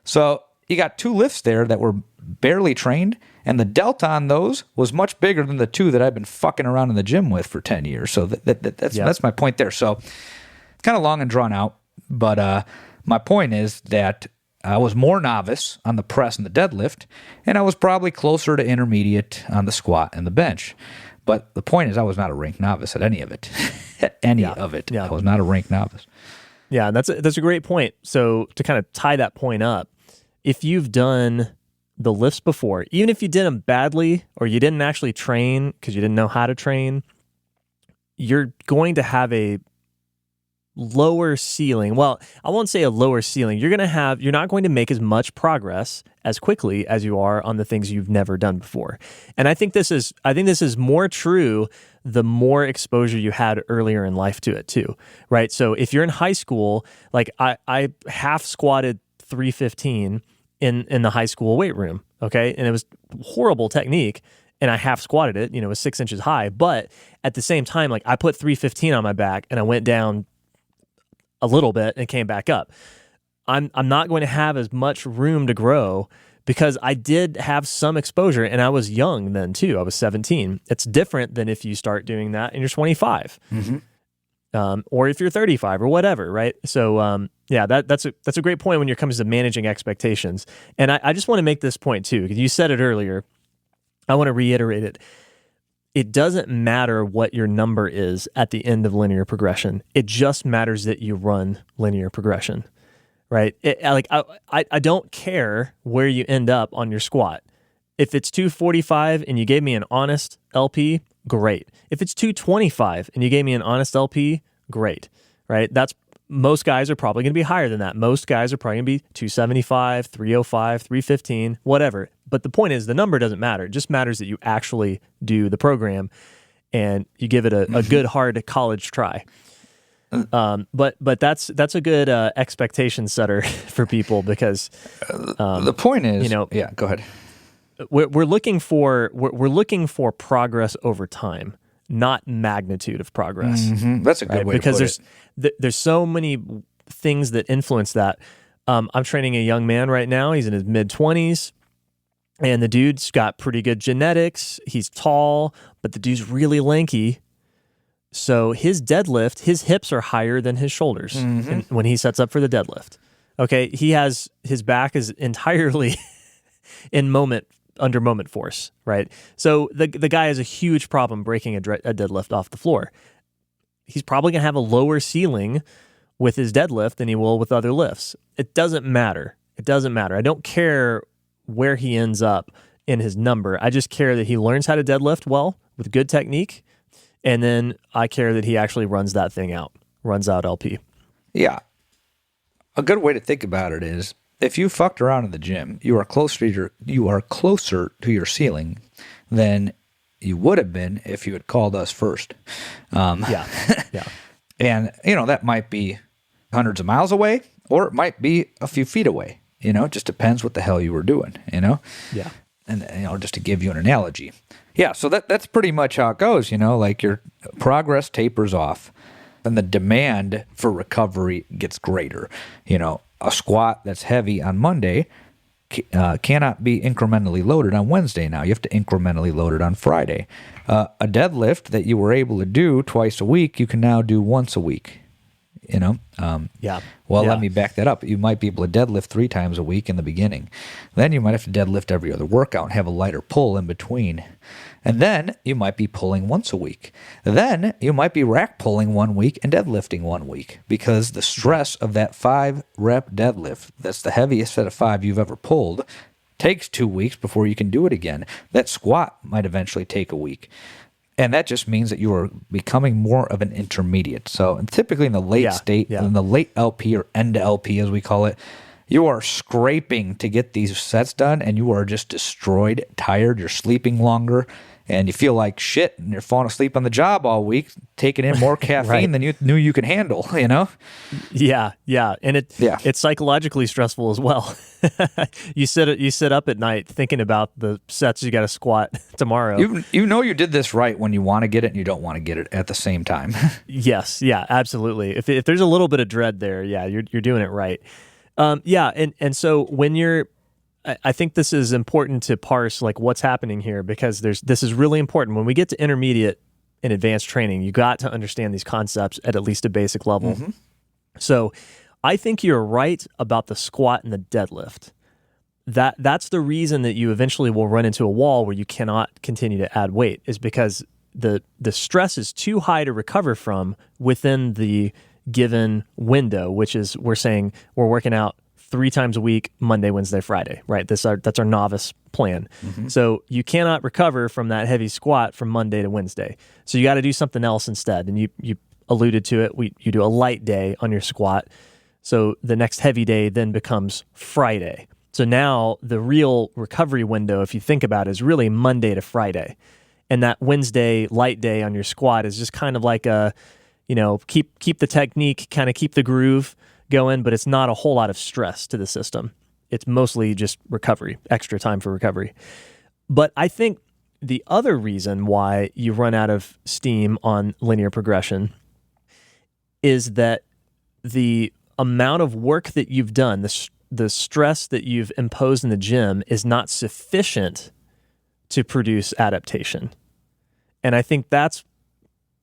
So you got 2 lifts there that were barely trained, And the delta on those was much bigger than the 2 that I've been fucking around in the gym with for 10 years. So that's my point there. So it's kind of long and drawn out, but my point is that I was more novice on the press and the deadlift, and I was probably closer to intermediate on the squat and the bench. But the point is I was not a ranked novice at any of it. I was not a ranked novice. Yeah, that's a great point. So to kind of tie that point up, if you've done the lifts before, even if you did them badly or you didn't actually train because you didn't know how to train, you're going to have a lower ceiling. Well, I won't say a lower ceiling. You're not going to make as much progress as quickly as you are on the things you've never done before. And I think this is more true the more exposure you had earlier in life to it too, right? So if you're in high school, like I half squatted 315 in the high school weight room, okay? And it was horrible technique, and I half squatted it, it was 6 inches high, but at the same time, like I put 315 on my back and I went down a little bit and came back up. I'm not going to have as much room to grow because I did have some exposure, and I was young then too. I was 17. It's different than if you start doing that and you're 25, or if you're 35 or whatever, right? So that's a great point when it comes to managing expectations. And I just want to make this point too, because you said it earlier. I want to reiterate it. It doesn't matter what your number is at the end of linear progression. It just matters that you run linear progression, right? I don't care where you end up on your squat. If it's 245 and you gave me an honest LP, great. If it's 225 and you gave me an honest LP, great, right? Most guys are probably going to be higher than that. Most guys are probably going to be 275, 305, 315, whatever. But the point is, the number doesn't matter. It just matters that you actually do the program and you give it a good, hard college try. But that's a good expectation setter for people because the point is, yeah, go ahead. We're looking for progress over time, not magnitude of progress. Mm-hmm. That's a good way because to put it. There's so many things that influence that. I'm training a young man right now. He's in his mid-20s, and the dude's got pretty good genetics. He's tall, but the dude's really lanky. So his deadlift, his hips are higher than his shoulders when he sets up for the deadlift. Okay, his back is entirely under moment force, right? So the guy has a huge problem breaking a deadlift off the floor. He's probably going to have a lower ceiling with his deadlift than he will with other lifts. It doesn't matter. I don't care where he ends up in his number. I just care that he learns how to deadlift well with good technique, and then I care that he actually runs out LP. Yeah. A good way to think about it is, if you fucked around in the gym, you are closer to your ceiling than you would have been if you had called us first. Yeah. And, that might be hundreds of miles away, or it might be a few feet away. It just depends what the hell you were doing, Yeah. And, just to give you an analogy. Yeah, so that's pretty much how it goes, like your progress tapers off and the demand for recovery gets greater. A squat that's heavy on Monday cannot be incrementally loaded on Wednesday now. You have to incrementally load it on Friday. A deadlift that you were able to do twice a week, you can now do once a week. Let me back that up. You might be able to deadlift 3 times a week in the beginning. Then you might have to deadlift every other workout and have a lighter pull in between. And then you might be pulling once a week. Then you might be rack pulling 1 week and deadlifting 1 week, because the stress of that 5-rep deadlift, that's the heaviest set of 5 you've ever pulled, takes 2 weeks before you can do it again. That squat might eventually take a week. And that just means that you are becoming more of an intermediate. So typically in the late state, in the late LP or end LP as we call it, you are scraping to get these sets done, and you are just destroyed, tired, you're sleeping longer, and you feel like shit, and you're falling asleep on the job all week, taking in more caffeine than you knew you could handle, Yeah, and it's psychologically stressful as well. You sit up at night thinking about the sets you got to squat tomorrow. You did this right when you want to get it and you don't want to get it at the same time. Yes, yeah, absolutely. If there's a little bit of dread there, you're doing it right. And so when you're, I think this is important to parse like what's happening here, because this is really important. When we get to intermediate and advanced training, you got to understand these concepts at least a basic level. So I think you're right about the squat and the deadlift. That's the reason that you eventually will run into a wall where you cannot continue to add weight, is because the stress is too high to recover from within the given window, which is, we're saying we're working out 3 times a week, Monday, Wednesday, Friday, right? That's our novice plan. So you cannot recover from that heavy squat from Monday to Wednesday. So you got to do something else instead. And you alluded to it. You do a light day on your squat. So the next heavy day then becomes Friday. So now the real recovery window, if you think about it, is really Monday to Friday. And that Wednesday light day on your squat is just kind of like a, keep the technique, kind of keep the groove going, but it's not a whole lot of stress to the system. It's mostly just recovery, extra time for recovery. But I think the other reason why you run out of steam on linear progression is that the amount of work that you've done, the stress that you've imposed in the gym is not sufficient to produce adaptation. And I think that's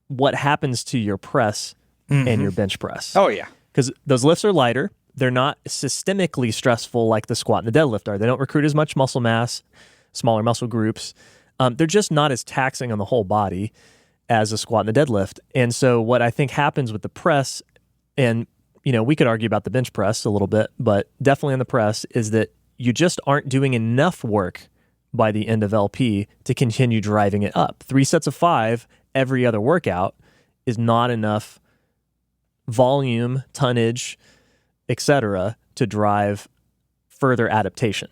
what happens to your press and your bench press. Oh, yeah. Because those lifts are lighter. They're not systemically stressful like the squat and the deadlift are. They don't recruit as much muscle mass, smaller muscle groups. They're just not as taxing on the whole body as a squat and the deadlift. And so what I think happens with the press, and we could argue about the bench press a little bit, but definitely on the press, is that you just aren't doing enough work by the end of LP to continue driving it up. 3 sets of 5 every other workout is not enough volume, tonnage, etc., to drive further adaptation.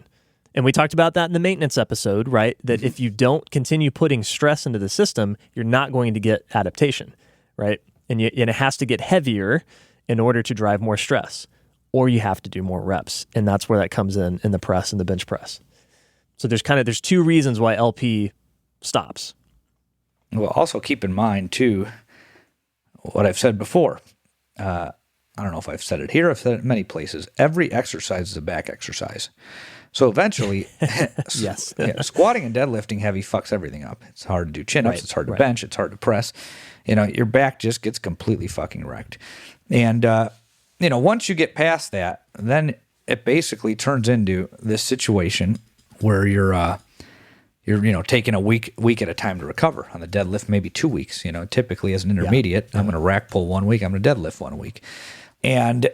And we talked about that in the maintenance episode, right? That if you don't continue putting stress into the system, you're not going to get adaptation, right? And it has to get heavier in order to drive more stress, or you have to do more reps. And that's where that comes in the press and the bench press. So there's 2 reasons why LP stops. Well, also keep in mind, too, what I've said before. I don't know if I've said it here. I've said it in many places. Every exercise is a back exercise. So eventually, yes, squatting and deadlifting heavy fucks everything up. It's hard to do chin-ups. Right, it's hard to bench. It's hard to press. Your back just gets completely fucking wrecked. And, once you get past that, then it basically turns into this situation where you're taking a week at a time to recover. On the deadlift, maybe 2 weeks. Typically as an intermediate, I'm going to rack pull 1 week. I'm going to deadlift 1 week. And,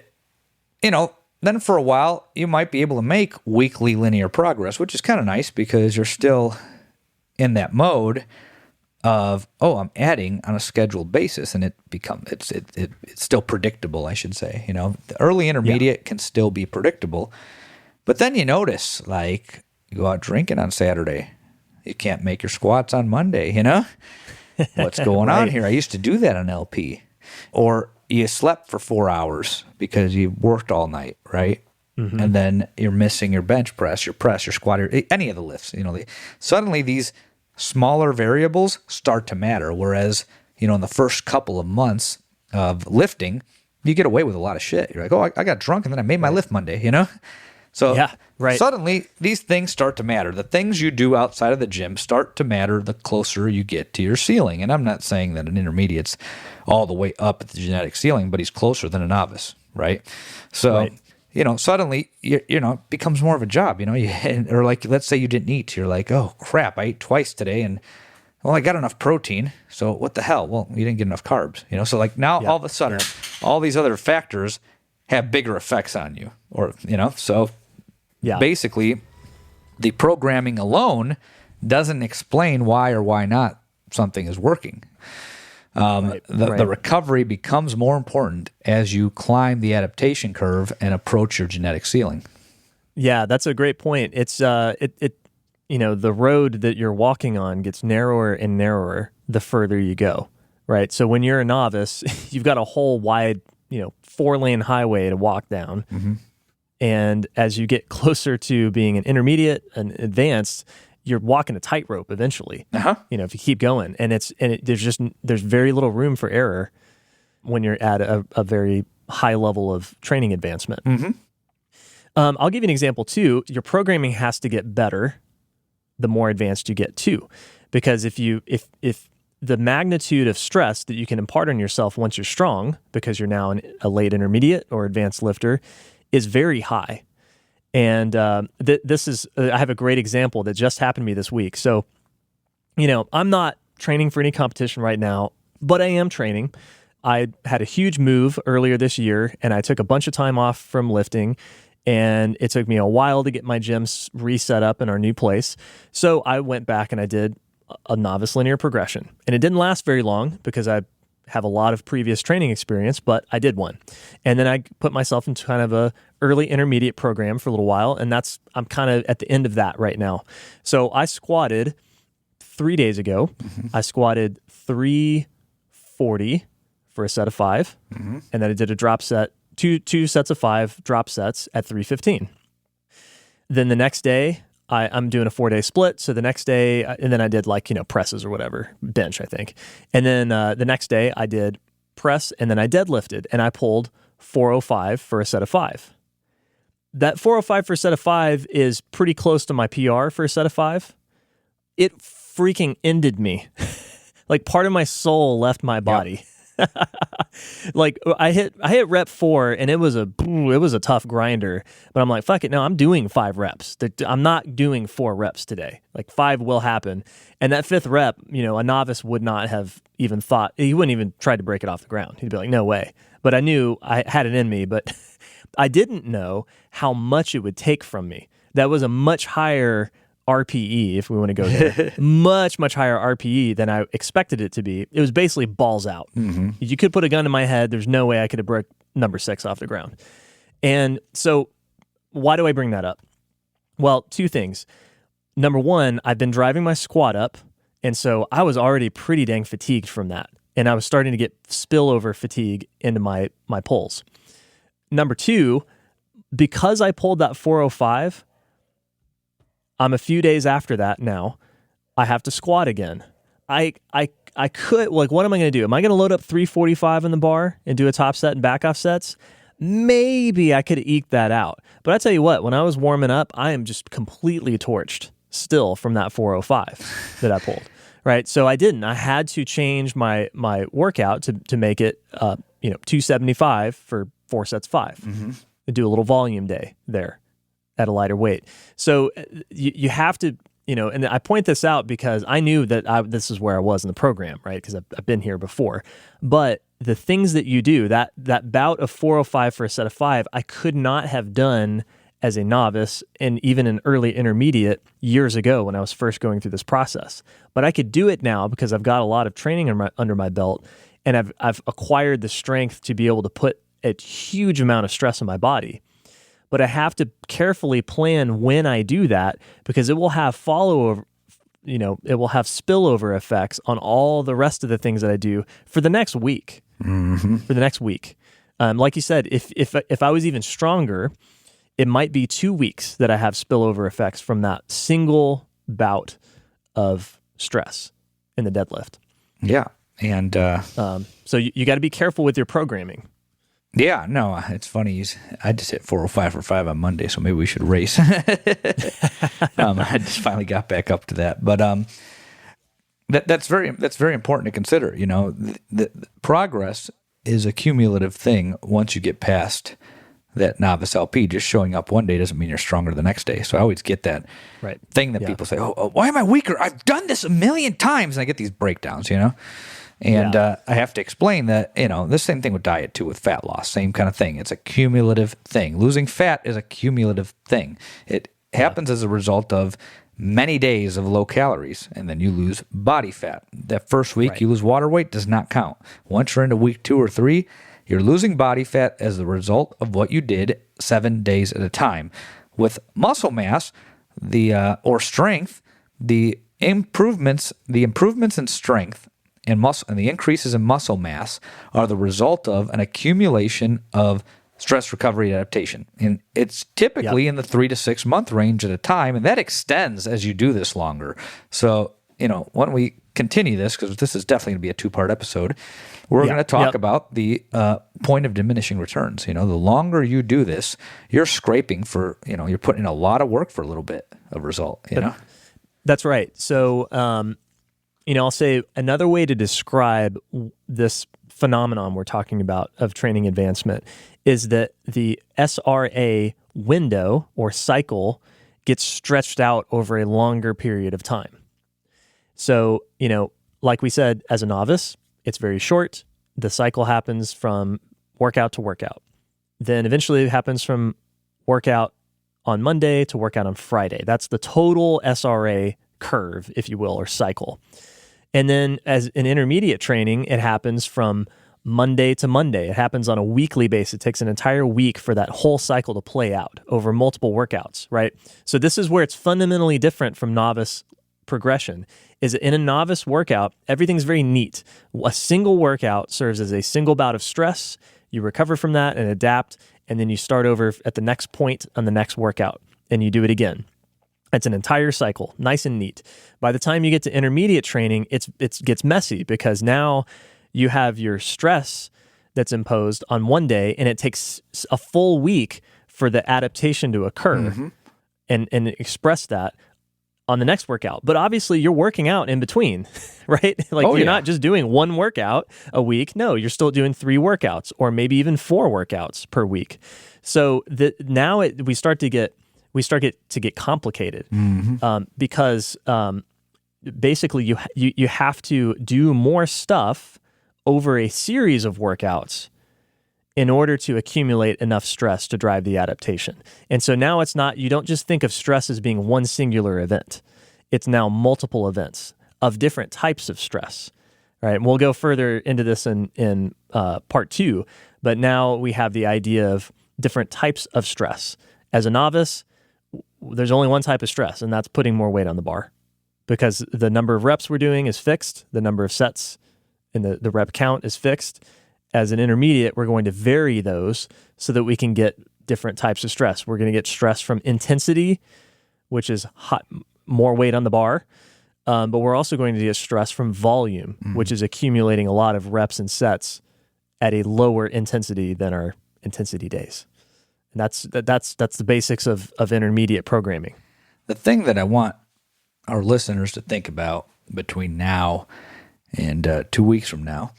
then for a while, you might be able to make weekly linear progress, which is kind of nice because you're still in that mode of, I'm adding on a scheduled basis, and it's still predictable, I should say. The early intermediate can still be predictable. But then you notice, like, you go out drinking on Saturday. You can't make your squats on Monday, What's going on here? I used to do that on LP. Or you slept for 4 hours because you worked all night, right? And then you're missing your bench press, your squat, any of the lifts. Suddenly these smaller variables start to matter. Whereas, in the first couple of months of lifting, you get away with a lot of shit. You're like, I got drunk and then I made my lift Monday, So suddenly these things start to matter. The things you do outside of the gym start to matter the closer you get to your ceiling. And I'm not saying that an intermediate's all the way up at the genetic ceiling, but he's closer than a novice, right? So, suddenly, it becomes more of a job, or like, let's say you didn't eat. You're like, oh, crap, I ate twice today and, I got enough protein. So what the hell? Well, you didn't get enough carbs, So like now all of a sudden, all these other factors have bigger effects on you or, so basically the programming alone doesn't explain why or why not something is working. The recovery becomes more important as you climb the adaptation curve and approach your genetic ceiling. Yeah, that's a great point. It's the road that you're walking on gets narrower and narrower the further you go, right? So when you're a novice, you've got a whole wide, 4-lane highway to walk down. And as you get closer to being an intermediate and advanced, you're walking a tightrope eventually. If you keep going, and there's very little room for error when you're at a very high level of training advancement. I'll give you an example too. Your programming has to get better the more advanced you get too, because if the magnitude of stress that you can impart on yourself once you're strong, because you're now a late intermediate or advanced lifter, is very high. And this is, I have a great example that just happened to me this week. So, I'm not training for any competition right now, but I am training. I had a huge move earlier this year, and I took a bunch of time off from lifting, and it took me a while to get my gym reset up in our new place. So I went back and I did a novice linear progression, and it didn't last very long because I have a lot of previous training experience, but I did one. And then I put myself into kind of a early intermediate program for a little while, and I'm kind of at the end of that right now. So I squatted 3 days ago. I squatted 340 for a set of 5, and then I did a drop set, two sets of 5 drop sets at 315. Then the next day, I'm doing a 4-day split. So the next day, and then I did presses or whatever, bench, I think. And then the next day I did press, and then I deadlifted, and I pulled 405 for a set of 5. That 405 for a set of 5 is pretty close to my PR for a set of 5. It freaking ended me. Part of my soul left my body. Yep. I hit rep 4, and it was a tough grinder, but I'm like, fuck it. No, I'm doing 5 reps. I'm not doing 4 reps today. 5 will happen. And that 5th rep, a novice would not have even thought, he wouldn't even try to break it off the ground. He'd be like, no way. But I knew I had it in me, but I didn't know how much it would take from me. That was a much higher RPE, if we want to go there, much, much higher RPE than I expected it to be. It was basically balls out. You could put a gun to my head. There's no way I could have broke number 6 off the ground. And so why do I bring that up? Well, 2 things. Number 1, I've been driving my squat up, and so I was already pretty dang fatigued from that. And I was starting to get spillover fatigue into my pulls. Number 2, because I pulled that 405, I'm a few days after that now. I have to squat again. I could, what am I going to do? Am I going to load up 345 in the bar and do a top set and back off sets? Maybe I could eke that out. But I tell you what, when I was warming up, I am just completely torched still from that 405 that I pulled. Right? So I didn't. I had to change my workout to make it 275 for 4 sets 5. And do a little volume day there at a lighter weight. So you have to, and I point this out because I knew that this is where I was in the program, right? Because I've been here before. But the things that you do, that bout of 405 for a set of 5, I could not have done as a novice and even an early intermediate years ago when I was first going through this process. But I could do it now because I've got a lot of training under my belt, and I've acquired the strength to be able to put a huge amount of stress on my body. But I have to carefully plan when I do that because it will have it will have spillover effects on all the rest of the things that I do for the next week. For the next week. Like you said, if I was even stronger, it might be 2 weeks that I have spillover effects from that single bout of stress in the deadlift. Yeah. And so you got to be careful with your programming. Yeah, no, it's funny. I just hit 405 for 5 on Monday, so maybe we should race. I just finally got back up to that. But that's very important to consider. The progress is a cumulative thing once you get past that novice LP. Just showing up one day doesn't mean you're stronger the next day. So I always get that thing that people say, oh, why am I weaker? I've done this a million times. And I get these breakdowns, And I have to explain that, the same thing with diet too, with fat loss, same kind of thing. It's a cumulative thing. Losing fat is a cumulative thing. It happens as a result of many days of low calories, and then you lose body fat. That first week you lose water weight does not count. Once you're into week 2 or 3, you're losing body fat as the result of what you did 7 days at a time. With muscle mass, or strength, the improvements in strength and the increases in muscle mass are the result of an accumulation of stress recovery adaptation. And it's typically in the 3 to 6 month range at a time, and that extends as you do this longer. So, when we continue this, because this is definitely going to be a 2-part episode, we're Yeah. going to talk Yep. about the point of diminishing returns. The longer you do this, you're scraping for, you're putting in a lot of work for a little bit of result, That's right. So, I'll say another way to describe this phenomenon we're talking about of training advancement is that the SRA window or cycle gets stretched out over a longer period of time. So, like we said, as a novice, it's very short. The cycle happens from workout to workout. Then eventually it happens from workout on Monday to workout on Friday. That's the total SRA curve, if you will, or cycle. And then as an intermediate training, it happens from Monday to Monday. It happens on a weekly basis. It takes an entire week for that whole cycle to play out over multiple workouts, right? So this is where it's fundamentally different from novice progression, is that in a novice workout, everything's very neat. A single workout serves as a single bout of stress. You recover from that and adapt, and then you start over at the next point on the next workout, and you do it again. It's an entire cycle, nice and neat. By the time you get to intermediate training, it gets messy, because now you have your stress that's imposed on one day, and it takes a full week for the adaptation to occur and express that on the next workout. But obviously you're working out in between, right? You're not just doing one workout a week. No, you're still doing 3 workouts or maybe even 4 workouts per week. So now we start to get complicated because basically you have to do more stuff over a series of workouts in order to accumulate enough stress to drive the adaptation. And so now you don't just think of stress as being one singular event. It's now multiple events of different types of stress, right? And we'll go further into this in part 2, but now we have the idea of different types of stress. As a novice, there's only one type of stress, and that's putting more weight on the bar, because the number of reps we're doing is fixed, the number of sets and the rep count is fixed. As an intermediate, we're going to vary those so that we can get different types of stress. We're going to get stress from intensity, which is more weight on the bar, but we're also going to get stress from volume, which is accumulating a lot of reps and sets at a lower intensity than our intensity days. And that's the basics of intermediate programming. The thing that I want our listeners to think about between now and 2 weeks from now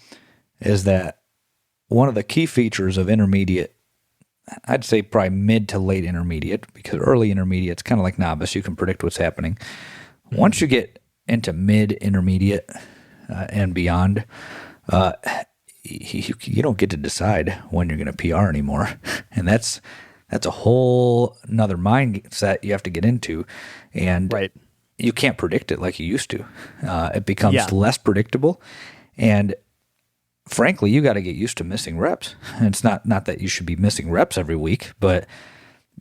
is that one of the key features of intermediate, I'd say probably mid to late intermediate, because early intermediate, it's kind of like novice. You can predict what's happening. Once you get into mid intermediate and beyond, you don't get to decide when you're going to PR anymore. And that's a whole another mindset you have to get into. And you can't predict it like you used to. It becomes less predictable. And frankly, you got to get used to missing reps. And it's not that you should be missing reps every week, but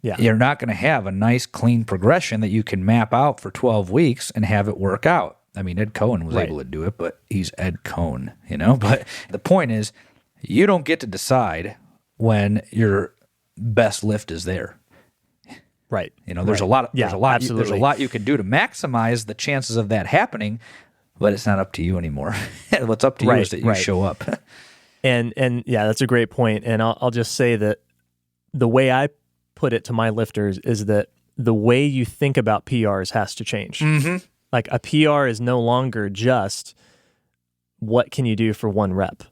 you're not going to have a nice, clean progression that you can map out for 12 weeks and have it work out. I mean, Ed Cohen was able to do it, but he's Ed Cohen, But the point is, you don't get to decide when your best lift is there. Right. There's a lot you can do to maximize the chances of that happening, but it's not up to you anymore. What's up to you is that you show up. And that's a great point. And I'll just say that the way I put it to my lifters is that the way you think about PRs has to change. Like a PR is no longer just what can you do for one rep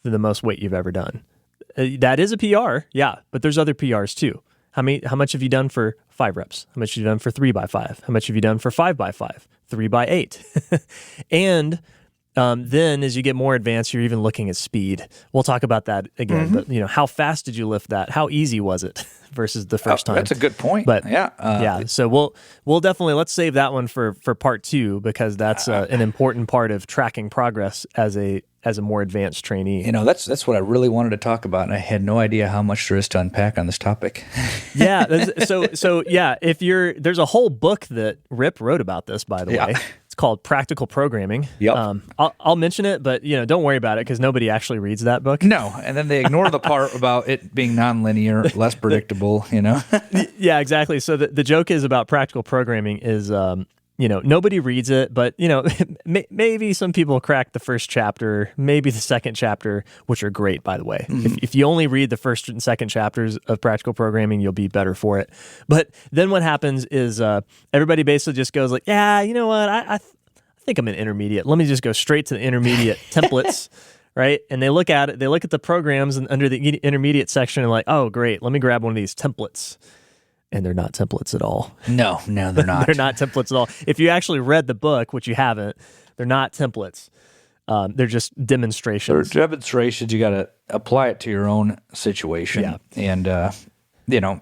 for the most weight you've ever done. That is a PR, but there's other PRs too. How much have you done for 5 reps? How much have you done for 3 by 5? How much have you done for 5 by 5? 3 by 8? And then as you get more advanced, you're even looking at speed. We'll talk about that again. But how fast did you lift that? How easy was it versus the first time? That's a good point. But so we'll definitely, let's save that one for part 2, because that's an important part of tracking progress as a more advanced trainee. That's what I really wanted to talk about, and I had no idea how much there is to unpack on this topic. There's a whole book that Rip wrote about this, by the way. It's called Practical Programming. Yep. I'll mention it, but don't worry about it, because nobody actually reads that book. No, and then they ignore the part about it being nonlinear, less predictable. Yeah, exactly. So the joke is about practical programming is nobody reads it, but maybe some people crack the first chapter, maybe the second chapter, which are great, by the way. If you only read the first and second chapters of Practical Programming, you'll be better for it. But then what happens is everybody basically just goes like, yeah, you know what, I think I'm an intermediate. Let me just go straight to the intermediate templates, right? And they look at it, they look at the programs and under the intermediate section and like, oh, great, let me grab one of these templates. And they're not templates at all. No, they're not. They're not templates at all. If you actually read the book, which you haven't, they're not templates. They're just demonstrations. They're demonstrations. You got to apply it to your own situation. Yeah. And,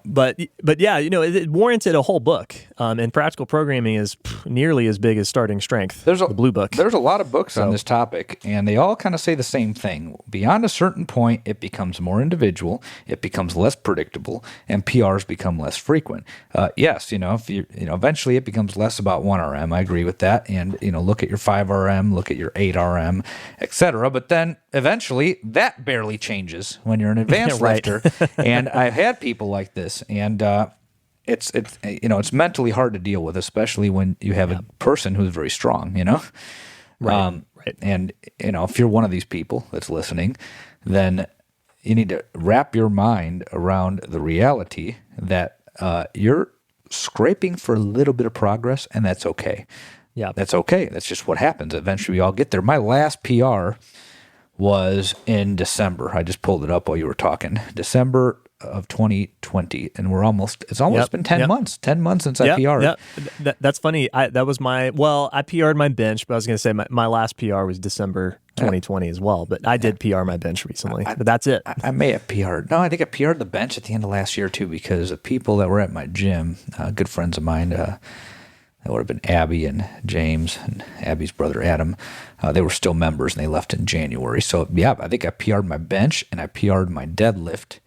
But yeah, it warranted a whole book. And Practical Programming is nearly as big as Starting Strength, the blue book. There's a lot of books on this topic, and they all kind of say the same thing. Beyond a certain point, it becomes more individual, it becomes less predictable, and PRs become less frequent. Yes, if you eventually it becomes less about 1RM. I agree with that. And, look at your 5RM, look at your 8RM, etc. But then eventually that barely changes when you're an advanced Right. lifter. And I've had people like this, and it's mentally hard to deal with, especially when you have a person who's very strong, Right. Right. And if you're one of these people that's listening, then you need to wrap your mind around the reality that you're scraping for a little bit of progress, and that's okay. Yeah. That's okay. That's just what happens. Eventually we all get there. My last PR was in December. I just pulled it up while you were talking. December of 2020, and it's almost been 10 months. 10 months since I PR'd. Yeah. That's funny. I PR'd my bench, but I was going to say my last PR was December 2020 as well, but I did PR my bench recently, but that's it. I may have PR'd. No, I think I PR'd the bench at the end of last year too, because the people that were at my gym, good friends of mine, that would have been Abby and James and Abby's brother Adam. They were still members, and they left in January. So, yeah, I think I PR'd my bench, and I PR'd my deadlift,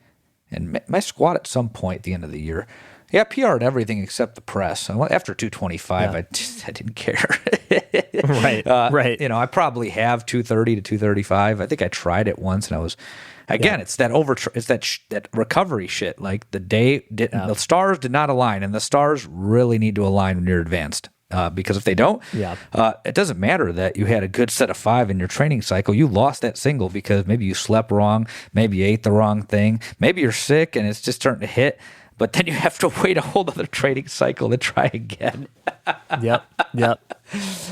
and my squat at some point at the end of the year. Yeah, I PR'd everything except the press. After 225, I didn't care. Right, right. I probably have 230 to 235. I think I tried it once, and I was... Again, it's that that recovery shit. Like the stars did not align, and the stars really need to align when you're advanced. Because if they don't, it doesn't matter that you had a good set of 5 in your training cycle. You lost that single because maybe you slept wrong, maybe you ate the wrong thing, maybe you're sick and it's just starting to hit. But then you have to wait a whole other training cycle to try again. Yep.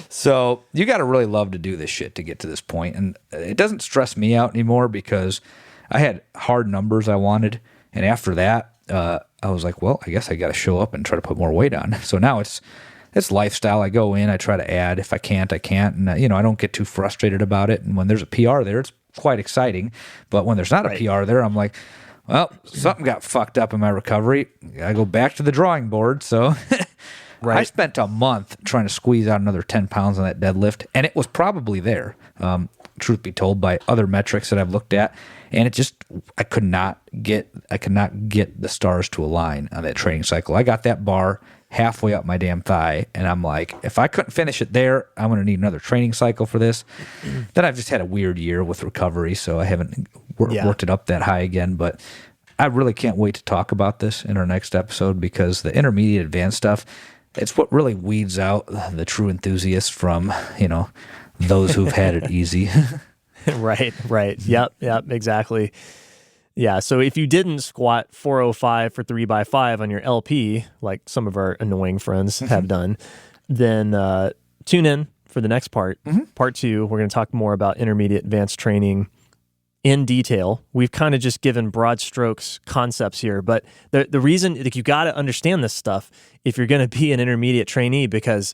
So you got to really love to do this shit to get to this point. And it doesn't stress me out anymore because I had hard numbers I wanted. And after that, I was like, well, I guess I got to show up and try to put more weight on. So now it's lifestyle. I go in, I try to add. If I can't, I can't. And, I don't get too frustrated about it. And when there's a PR there, it's quite exciting. But when there's not a PR there, I'm like, well, something got fucked up in my recovery. I go back to the drawing board. So I spent a month trying to squeeze out another 10 pounds on that deadlift, and it was probably there, truth be told, by other metrics that I've looked at. And it just, I could not get the stars to align on that training cycle. I got that bar halfway up my damn thigh, and I'm like, if I couldn't finish it there, I'm going to need another training cycle for this. Then I've just had a weird year with recovery, so I haven't worked it up that high again. But I really can't wait to talk about this in our next episode, because the intermediate advanced stuff, it's what really weeds out the true enthusiasts from, those who've had it easy. Right. Yep, exactly. Yeah, so if you didn't squat 405 for 3x5 on your LP, like some of our annoying friends have done, then tune in for the next part. Part 2, we're going to talk more about intermediate advanced training in detail. We've kind of just given broad strokes concepts here, but the reason, like, you got to understand this stuff if you're going to be an intermediate trainee, because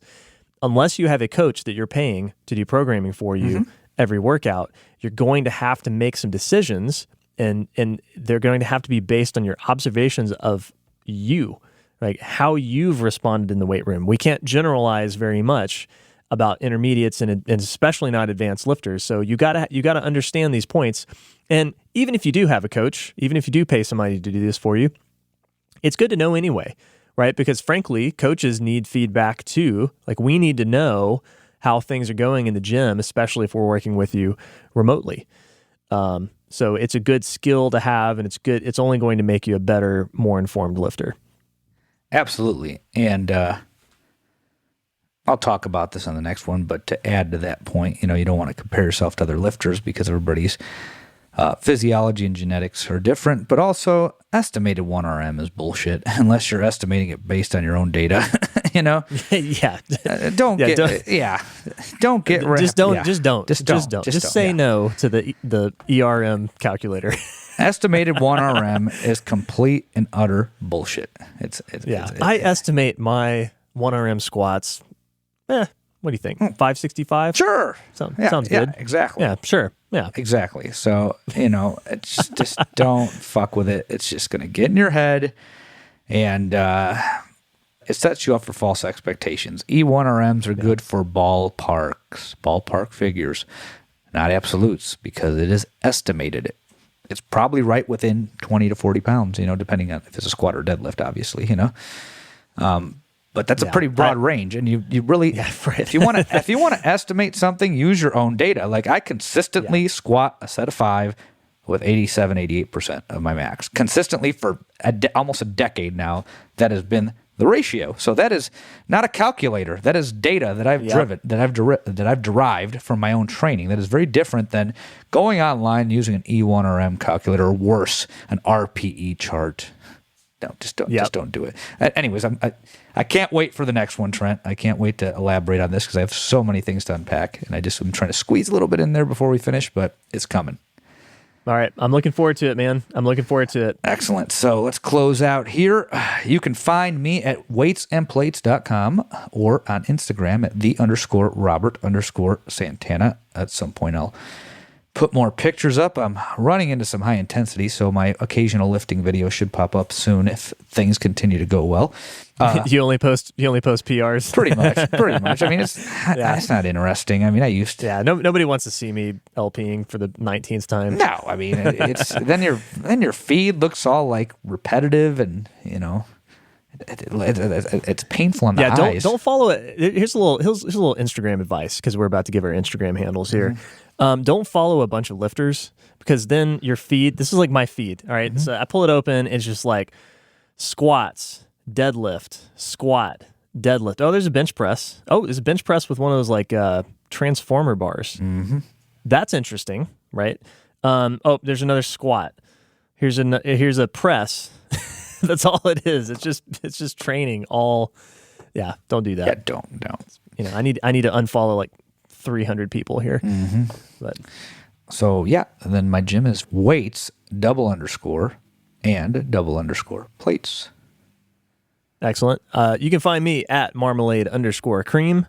unless you have a coach that you're paying to do programming for you every workout, you're going to have to make some decisions, and they're going to have to be based on your observations of you, like how you've responded in the weight room. We can't generalize very much about intermediates and especially not advanced lifters. So you gotta understand these points. And even if you do have a coach, even if you do pay somebody to do this for you, it's good to know anyway, right? Because frankly, coaches need feedback too. Like, we need to know how things are going in the gym, especially if we're working with you remotely. So it's a good skill to have, and it's only going to make you a better, more informed lifter. Absolutely. And I'll talk about this on the next one, but to add to that point, you don't want to compare yourself to other lifters because everybody's physiology and genetics are different, but also estimated 1RM is bullshit unless you're estimating it based on your own data, Yeah. Don't get Just say no to the ERM calculator. Estimated 1RM is complete and utter bullshit. I estimate my 1RM squats. What do you think? 565? Sure. Sounds good. Yeah, exactly. Yeah, sure. Yeah. Exactly. So, it's just don't fuck with it. It's just going to get in your head, and it sets you up for false expectations. E1RMs are good for ballpark figures, not absolutes, because it is estimated. It's probably right within 20 to 40 pounds, depending on if it's a squat or deadlift, obviously, But that's a pretty broad range, and you really, if you want to estimate something, use your own data. Like I consistently squat a set of 5 with 88% of my max consistently for almost a decade now. That has been the ratio. So that is not a calculator. That is data that I've that I've derived from my own training. That is very different than going online using an E1RM calculator, or worse, an RPE chart. No, just don't do it. Anyways, I can't wait for the next one, Trent. I can't wait to elaborate on this because I have so many things to unpack, and I'm trying to squeeze a little bit in there before we finish, but it's coming. All right. I'm looking forward to it, man. I'm looking forward to it. Excellent. So let's close out here. You can find me at weightsandplates.com or on Instagram at _Robert_Santana. At some point, I'll put more pictures up. I'm running into some high intensity, so my occasional lifting video should pop up soon if things continue to go well. You only post PRs. Pretty much. I mean, it's not interesting. I mean, I used to. Yeah, nobody wants to see me LPing for the 19th time. No, I mean, it's then your feed looks all like repetitive, and it's painful on the eyes. Don't follow it. Here's a little Instagram advice, because we're about to give our Instagram handles here. Don't follow a bunch of lifters, because then your feed, this is like my feed, all right? So I pull it open, it's just like squats, deadlift, squat, deadlift. Oh, there's a bench press. Oh, there's a bench press with one of those like transformer bars. That's interesting, right? Oh, there's another squat. Here's a press. That's all it is. It's just training all. Yeah, don't do that. Yeah, don't. I need to unfollow like 300 people here. But so yeah, and then my gym is weights _and _plates. Excellent. You can find me at marmalade_cream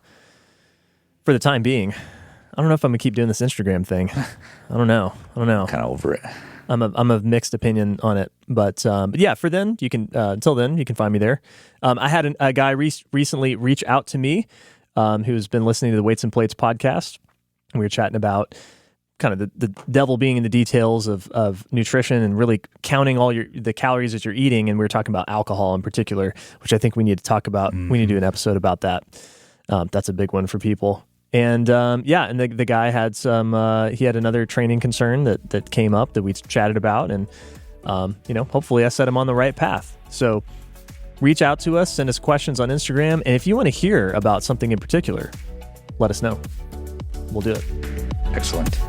for the time being. I don't know if I'm gonna keep doing this Instagram thing. I don't know. Kind of over it. I'm of mixed opinion on it, but yeah. For then, you can until then you can find me there. I had a guy recently reach out to me who's been listening to the Weights and Plates podcast. We were chatting about kind of the devil being in the details of nutrition and really counting all the calories that you're eating. And we were talking about alcohol in particular, which I think we need to talk about. We need to do an episode about that. That's a big one for people. And and the guy had he had another training concern that came up that we chatted about, and hopefully I set him on the right path. So reach out to us, send us questions on Instagram, and if you want to hear about something in particular, let us know. We'll do it. Excellent.